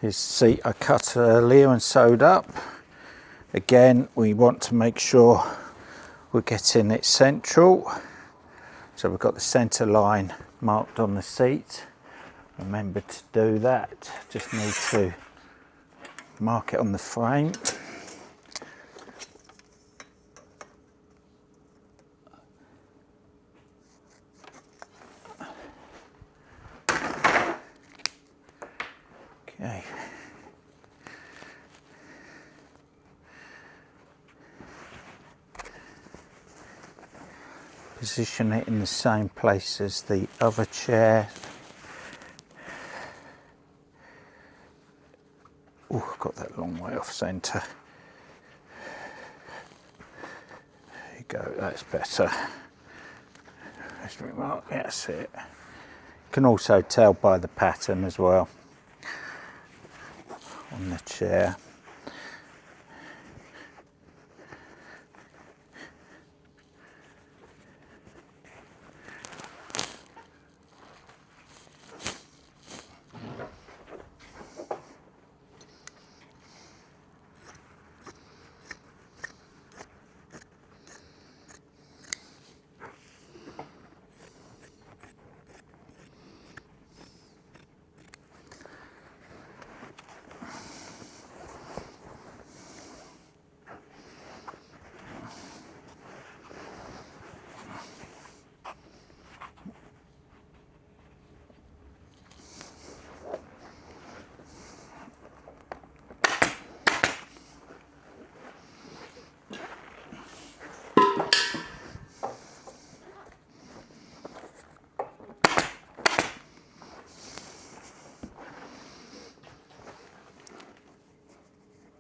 His seat I cut earlier and sewed up. Again, we want to make sure we're getting it central. So we've got the centre line marked on the seat. Remember to do that. Just need to mark it on the frame. Okay. Position it in the same place as the other chair. Oh, I've got that long way off centre. There you go, that's better. That's it. You can also tell by the pattern as well on the chair.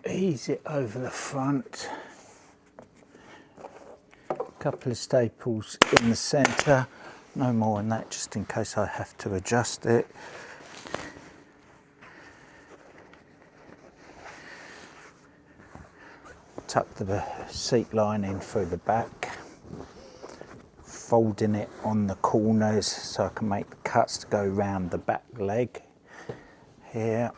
Ease it over the front. A couple of staples in the centre, no more than that, just in case I have to adjust it. Tuck the seat lining through the back, folding it on the corners so I can make the cuts to go round the back leg here.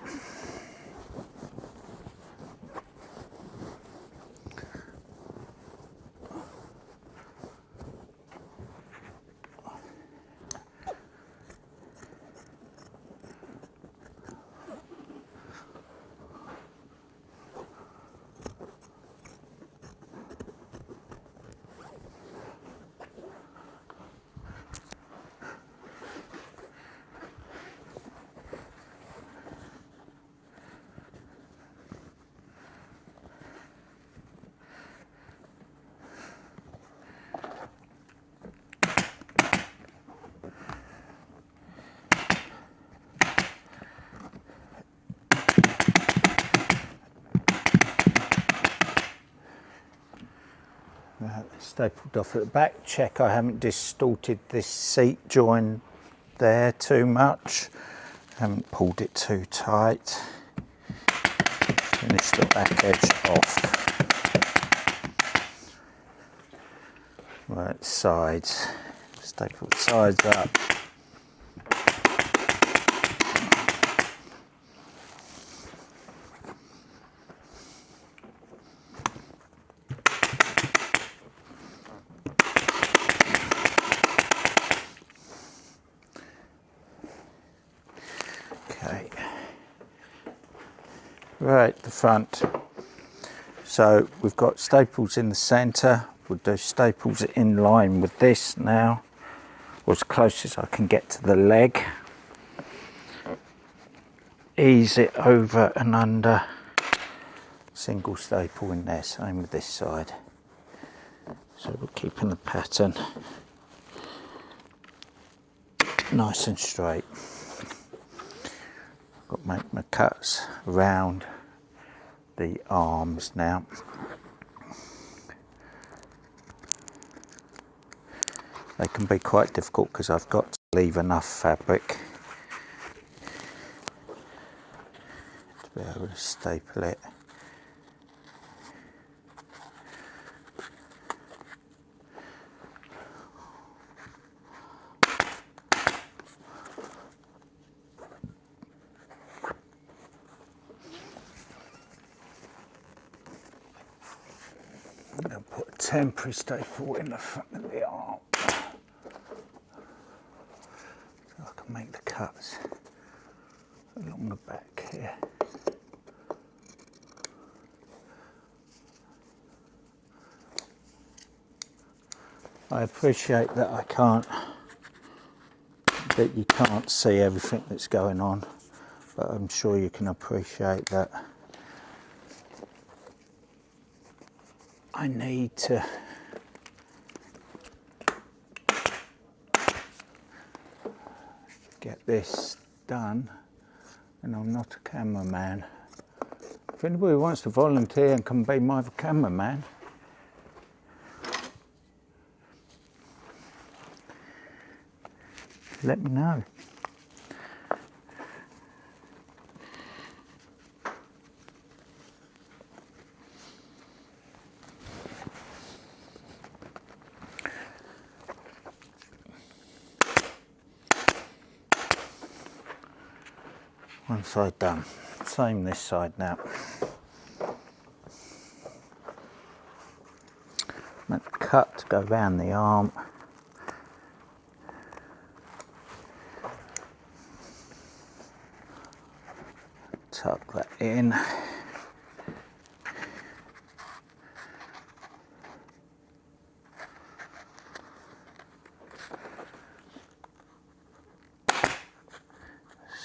Stapled off at the back. Check I haven't distorted this seat joint there too much. Haven't pulled it too tight. Finish the back edge off. Right, sides. Staple the sides up. Right, the front. So we've got staples in the centre, we'll do staples in line with this now, or as close as I can get to the leg. Ease it over and under, single staple in there, same with this side. So we're keeping the pattern nice and straight. Got to make my cuts around the arms now. They can be quite difficult because I've got to leave enough fabric to be able to staple it. I'm going to put a temporary staple in the front of the arm so I can make the cuts along the back here. I appreciate that you can't see everything that's going on, but I'm sure you can appreciate that I need to get this done, and I'm not a cameraman. If anybody wants to volunteer and can be my cameraman, let me know. One side done. Same this side now. Make the cut to go round the arm. Tuck that in.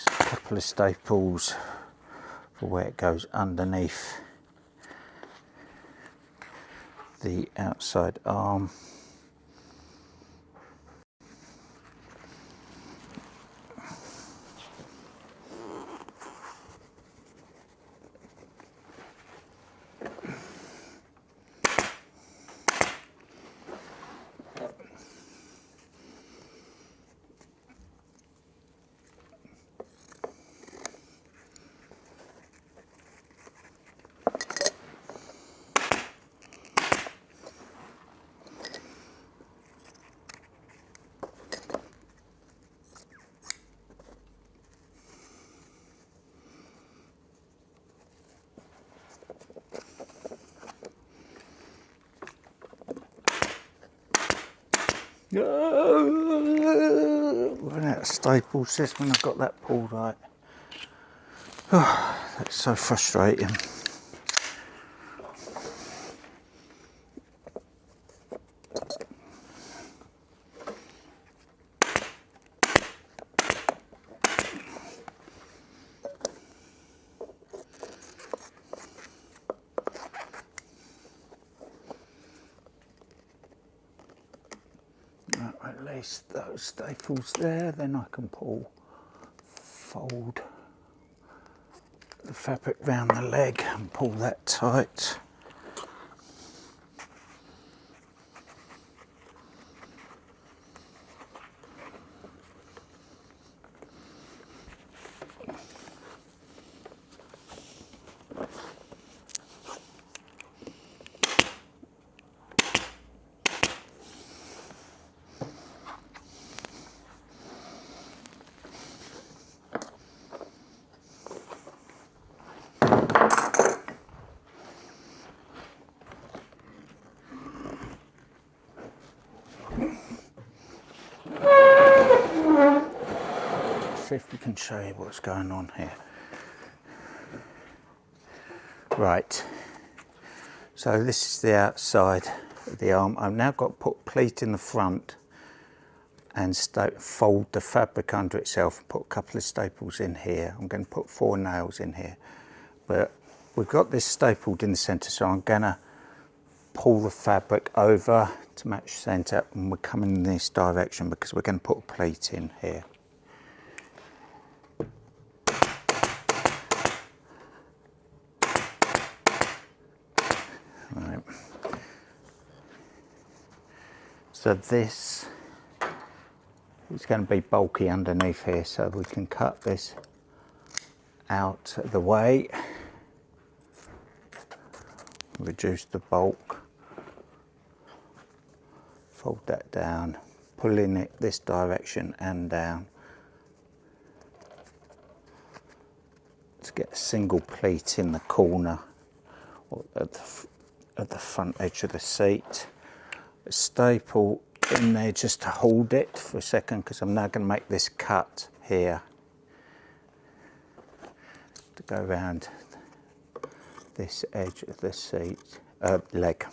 A couple of staples for where it goes underneath the outside arm. Run out of staples just when I've got that pulled right. Oh, that's so frustrating. Release those staples there, then I can fold the fabric round the leg and pull that tight. See if we can show you what's going on here. Right, so this is the outside the arm. I've now got to put a pleat in the front and fold the fabric under itself and put a couple of staples in here. I'm going to put 4 nails in here, but we've got this stapled in the centre, so I'm going to pull the fabric over to match centre, and we're coming in this direction because we're going to put a pleat in here. Right. So this is going to be bulky underneath here, so we can cut this out of the way, reduce the bulk, fold that down, pulling it this direction and down to get a single pleat in the corner or at the front edge of the seat. A staple in there just to hold it for a second, because I'm now going to make this cut here to go around this edge of the seat, leg,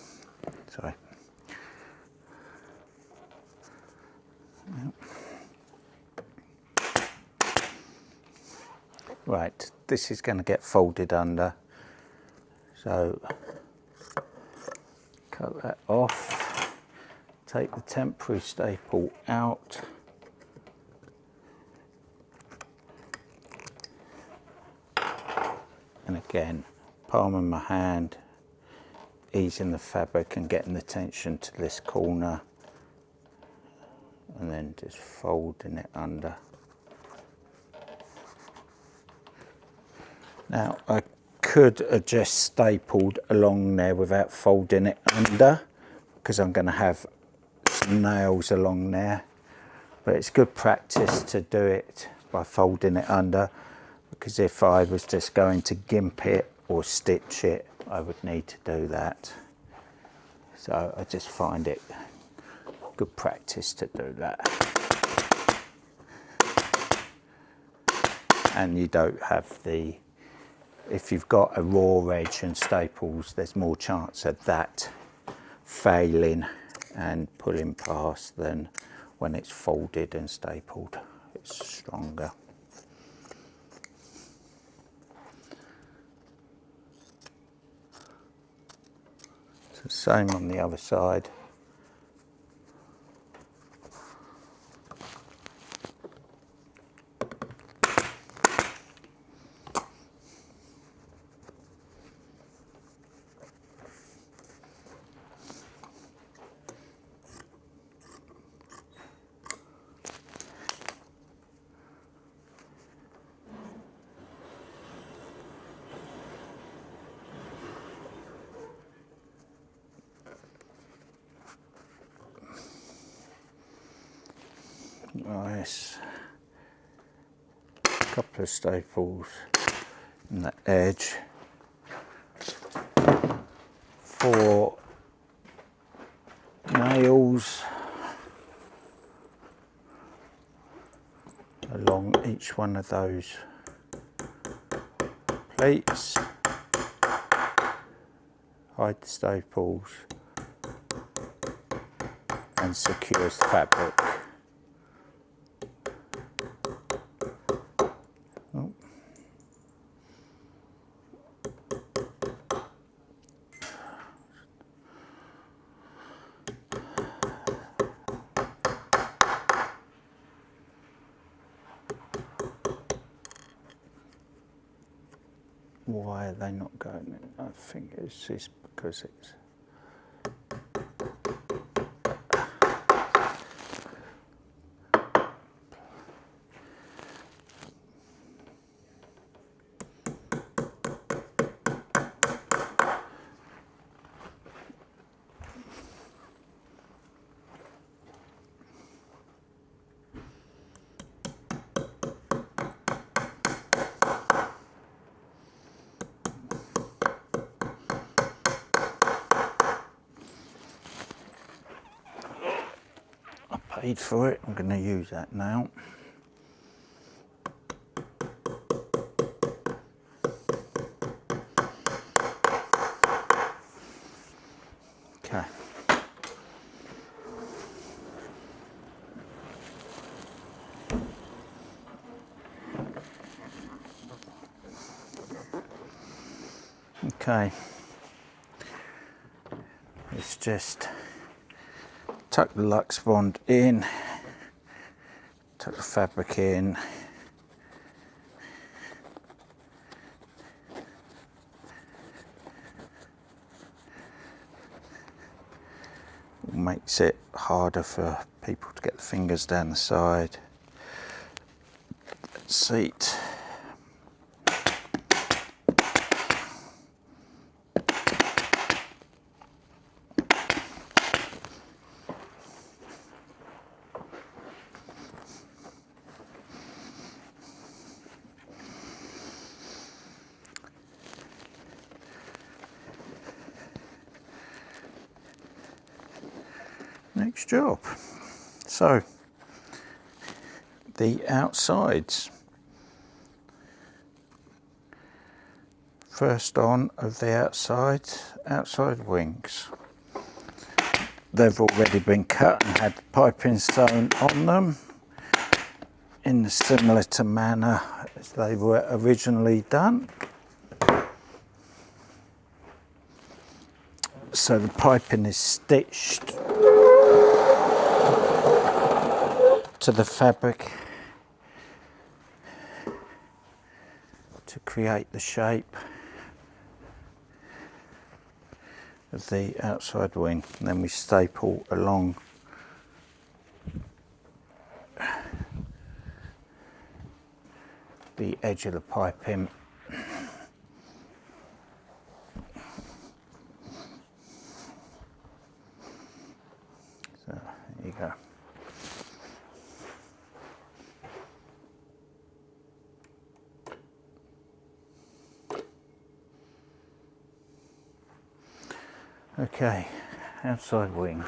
sorry. Right, this is going to get folded under, so cut that off, take the temporary staple out, and again, palm of my hand, easing the fabric and getting the tension to this corner, and then just folding it under. Now I could have just stapled along there without folding it under, because I'm going to have some nails along there, but it's good practice to do it by folding it under, because if I was just going to gimp it or stitch it, I would need to do that. So I just find it good practice to do that. And you don't have the, if you've got a raw edge and staples, there's more chance of that failing and pulling past than when it's folded and stapled. It's stronger. So same on the other side. Nice. Couple of staples in the edge. 4 nails along each one of those plates. Hide the staples and secures the fabric. Why are they not going in? I think it's just because it's paid for it. I'm going to use that now. Okay. Okay, let's just tuck the Lux Bond in, tuck the fabric in, makes it harder for people to get the fingers down the side. Seat. Next job. So the outsides. First on of the outside wings. They've already been cut and had the piping sewn on them in a similar to manner as they were originally done. So the piping is stitched to the fabric to create the shape of the outside wing, and then we staple along the edge of the piping. So there you go. Okay, outside wings.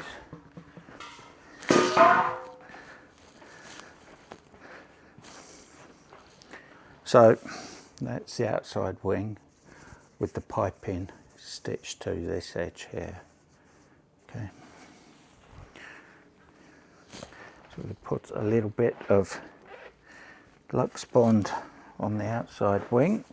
So that's the outside wing with the piping stitched to this edge here. Okay. So we put a little bit of Lux Bond on the outside wing.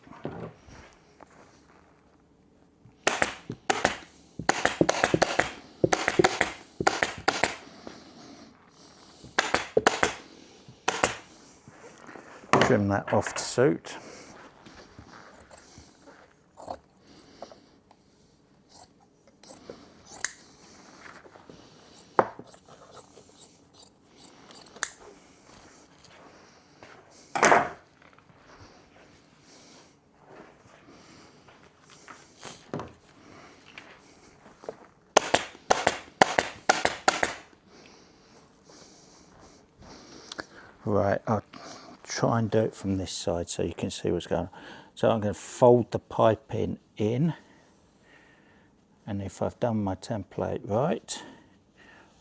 Trim that off to suit. Right, I'll try and do it from this side so you can see what's going on. So I'm going to fold the piping in, and if I've done my template right,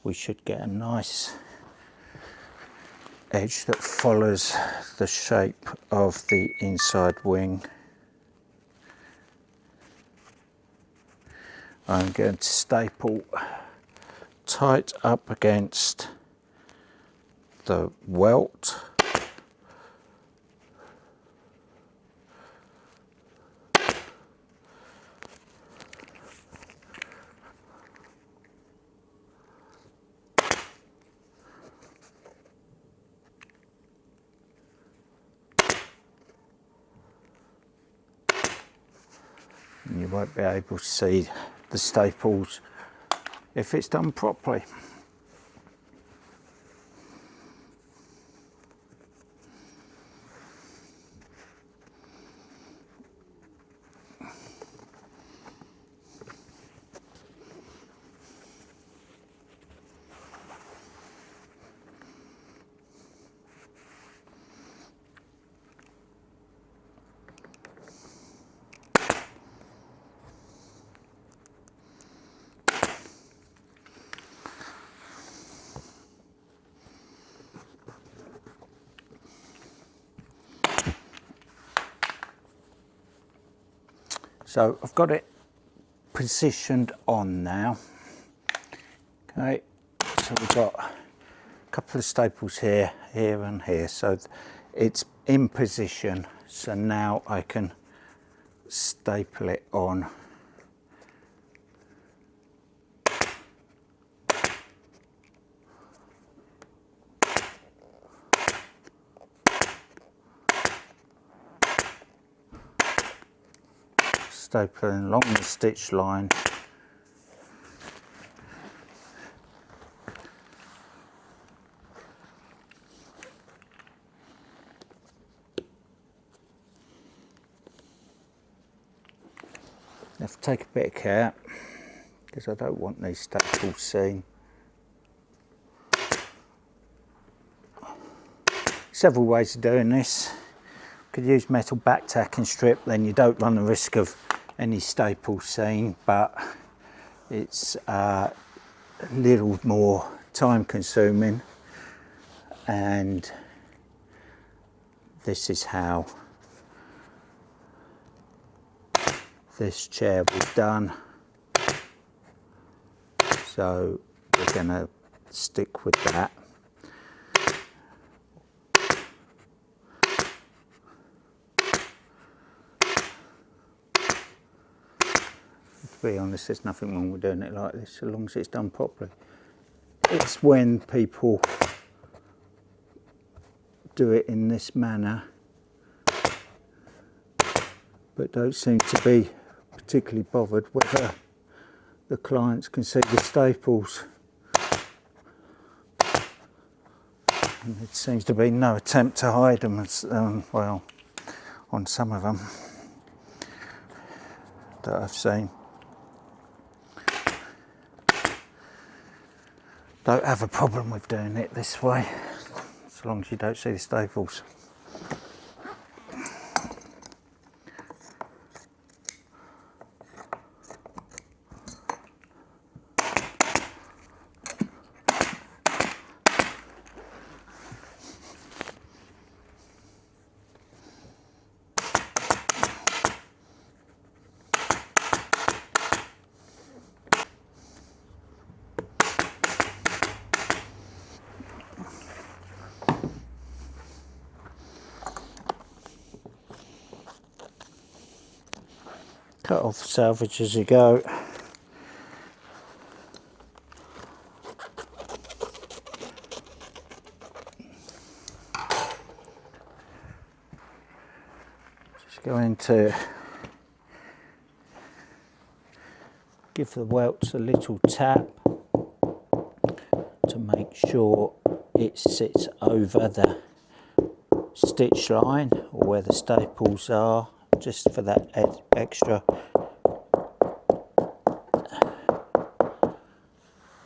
we should get a nice edge that follows the shape of the inside wing. I'm going to staple tight up against the welt. And you won't be able to see the staples if it's done properly. So I've got it positioned on now. Okay, so we've got a couple of staples here, here and here. So it's in position. So now I can staple it on stapling along the stitch line. I have to take a bit of care because I don't want these staples seen. Several ways of doing this. You could use metal back tacking strip, then you don't run the risk of any staples seen, but it's a little more time consuming, and this is how this chair was done, so we're going to stick with that. To be honest, there's nothing wrong with doing it like this, so long as it's done properly. It's when people do it in this manner but don't seem to be particularly bothered whether the clients can see the staples. And it seems to be no attempt to hide them, well, on some of them that I've seen. Don't have a problem with doing it this way, as long as you don't see the staples. Cut off salvage as you go. Just going to give the welts a little tap to make sure it sits over the stitch line or where the staples are, just for that extra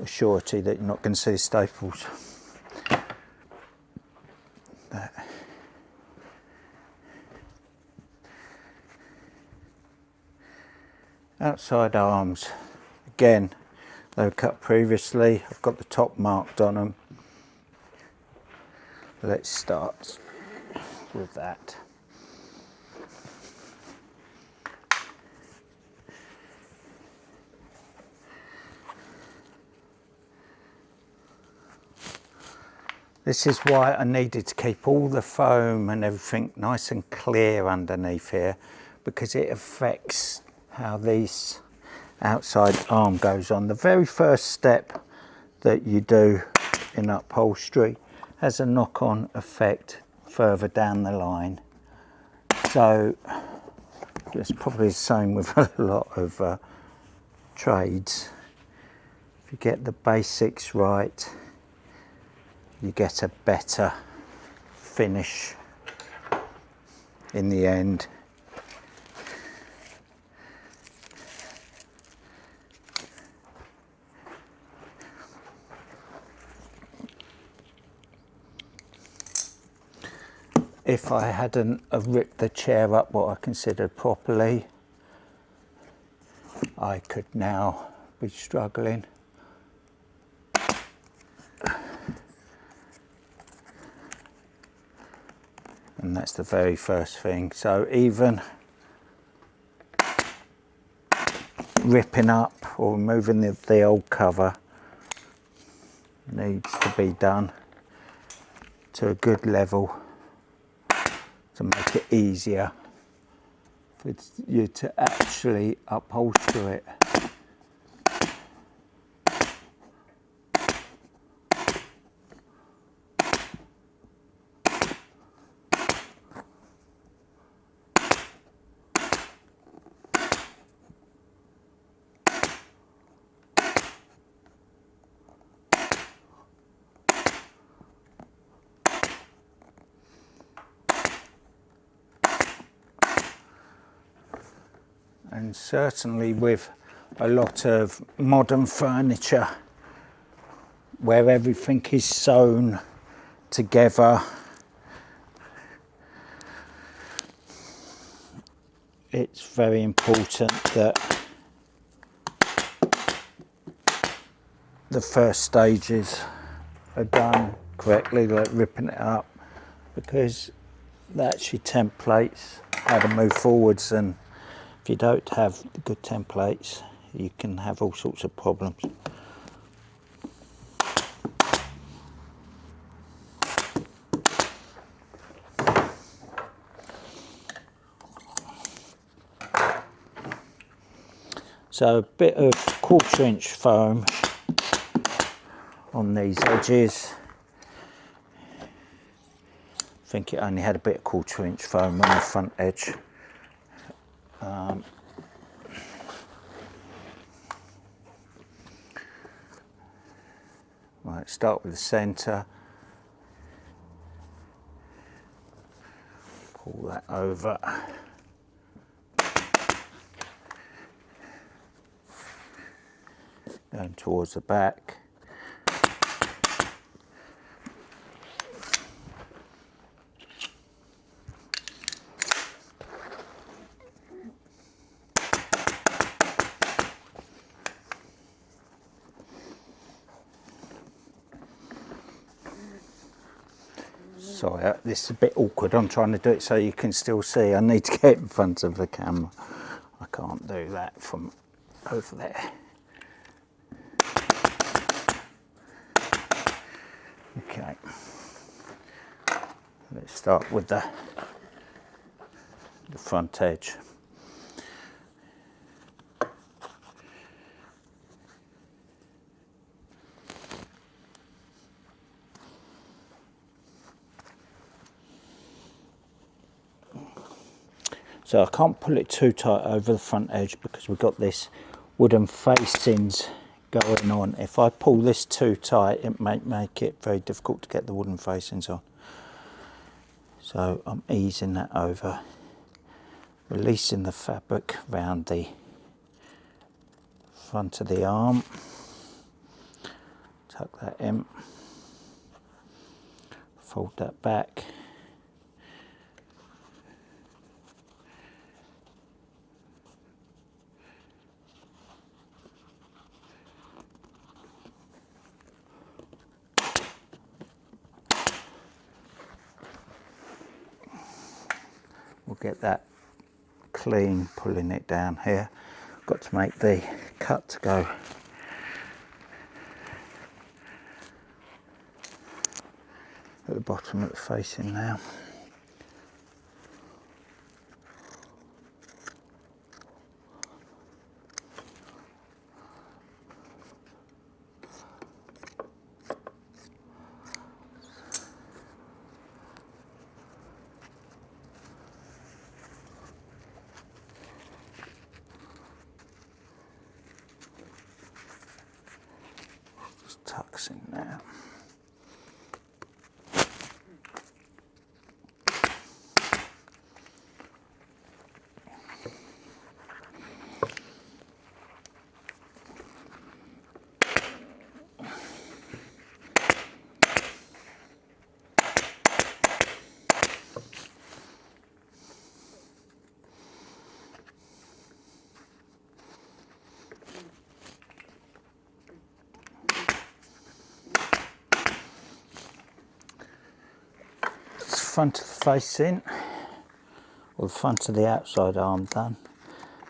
surety that you're not going to see the staples. Outside arms, again, they were cut previously. I've got the top marked on them. Let's start with that. This is why I needed to keep all the foam and everything nice and clear underneath here, because it affects how this outside arm goes on. The very first step that you do in upholstery has a knock-on effect further down the line. So it's probably the same with a lot of trades. If you get the basics right, you get a better finish in the end. If I hadn't ripped the chair up what I considered properly, I could now be struggling. And that's the very first thing. So even ripping up or removing the old cover needs to be done to a good level to make it easier for you to actually upholster it. and certainly with a lot of modern furniture where everything is sewn together, it's very important that the first stages are done correctly, like ripping it up, because that's your templates, how to move forwards, and if you don't have good templates you can have all sorts of problems. So a bit of 1/4 inch foam on these edges. I think it only had a bit of 1/4 inch foam on the front edge. Right, start with the centre, pull that over, going towards the back. Sorry, this is a bit awkward. I'm trying to do it so you can still see. I need to get in front of the camera. I can't do that from over there. Okay. Let's start with the front edge. So I can't pull it too tight over the front edge because we've got this wooden facings going on. If I pull this too tight, it might make it very difficult to get the wooden facings on. So I'm easing that over, releasing the fabric around the front of the arm, tuck that in, fold that back. We'll get that clean, pulling it down here. Got to make the cut to go at the bottom of the facing now. Tucks in there. Front of the facing, or the front of the outside arm done.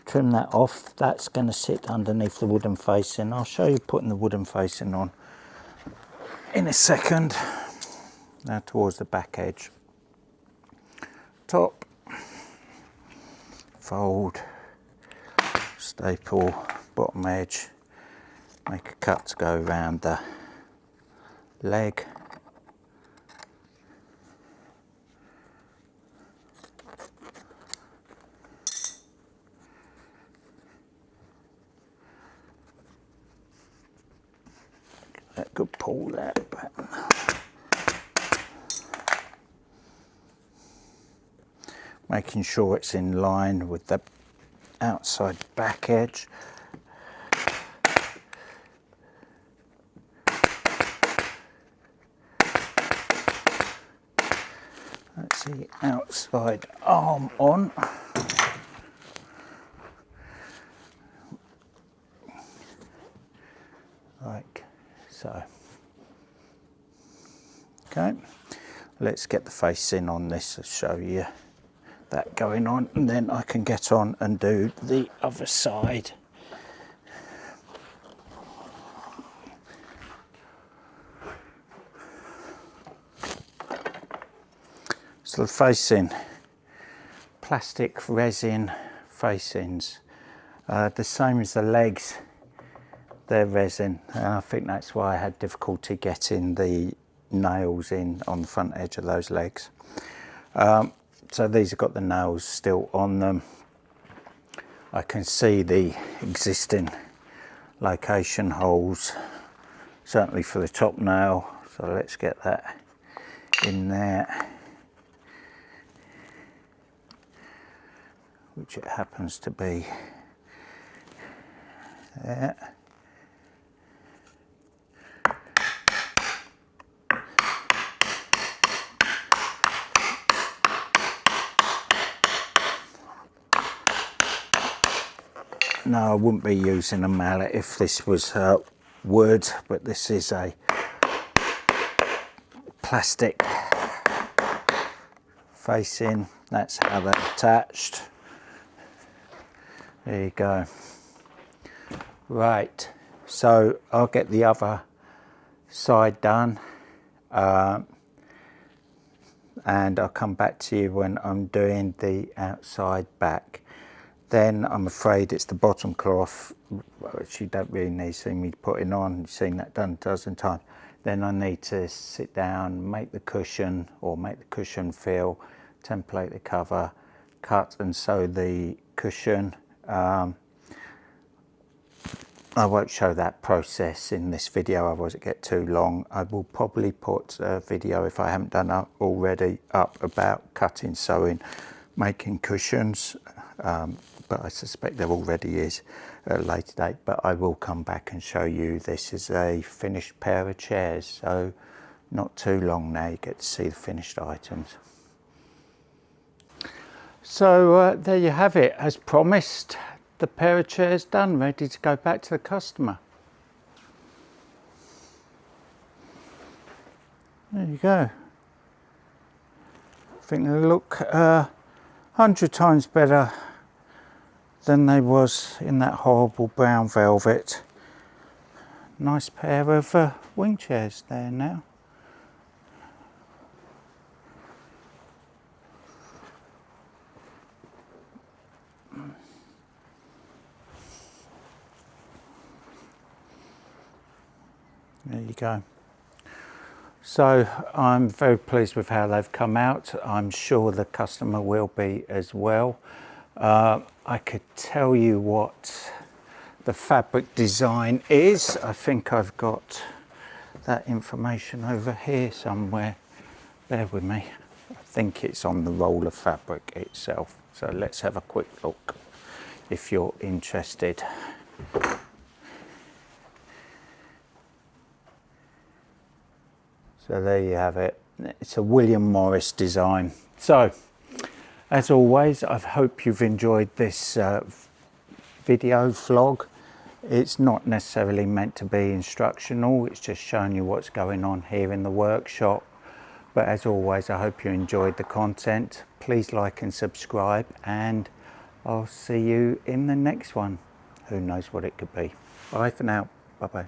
Trim that off. That's going to sit underneath the wooden facing. I'll show you putting the wooden facing on in a second. Now towards the back edge. Top, fold, staple, bottom edge, make a cut to go around the leg. That could pull that back. Making sure it's in line with the outside back edge. That's the outside arm on. Like so. Okay, let's get the face in on this to show you that going on, and then I can get on and do the other side. So the facing, plastic resin facings, the same as the legs, they're resin, and I think that's why I had difficulty getting the nails in on the front edge of those legs. So these have got the nails still on them. I can see the existing location holes, certainly for the top nail, so let's get that in there, which it happens to be there. No, I wouldn't be using a mallet if this was wood, but this is a plastic facing. That's how they're attached. There you go. Right, so I'll get the other side done, and I'll come back to you when I'm doing the outside back. Then I'm afraid it's the bottom cloth, which you don't really need to see me putting on. You've seen that done a dozen times. Then I need to sit down, make the cushion, or make the cushion feel, template the cover, cut and sew the cushion. I won't show that process in this video, otherwise it get too long. I will probably put a video, if I haven't done it already, up about cutting, sewing, making cushions. But I suspect there already is at a later date, but I will come back and show you. This is a finished pair of chairs, so not too long now you get to see the finished items. So there you have it, as promised, the pair of chairs done, ready to go back to the customer. There you go. I think they look 100 times better than they was in that horrible brown velvet. Nice pair of wing chairs there now. There you go. So I'm very pleased with how they've come out. I'm sure the customer will be as well. I could tell you what the fabric design is. I think I've got that information over here somewhere. Bear with me. I think it's on the roll of fabric itself. So let's have a quick look if you're interested. So there you have it. It's a William Morris design. So, as always, I hope you've enjoyed this video vlog. It's not necessarily meant to be instructional, it's just showing you what's going on here in the workshop. But as always, I hope you enjoyed the content. Please like and subscribe, and I'll see you in the next one. Who knows what it could be. Bye for now. Bye bye.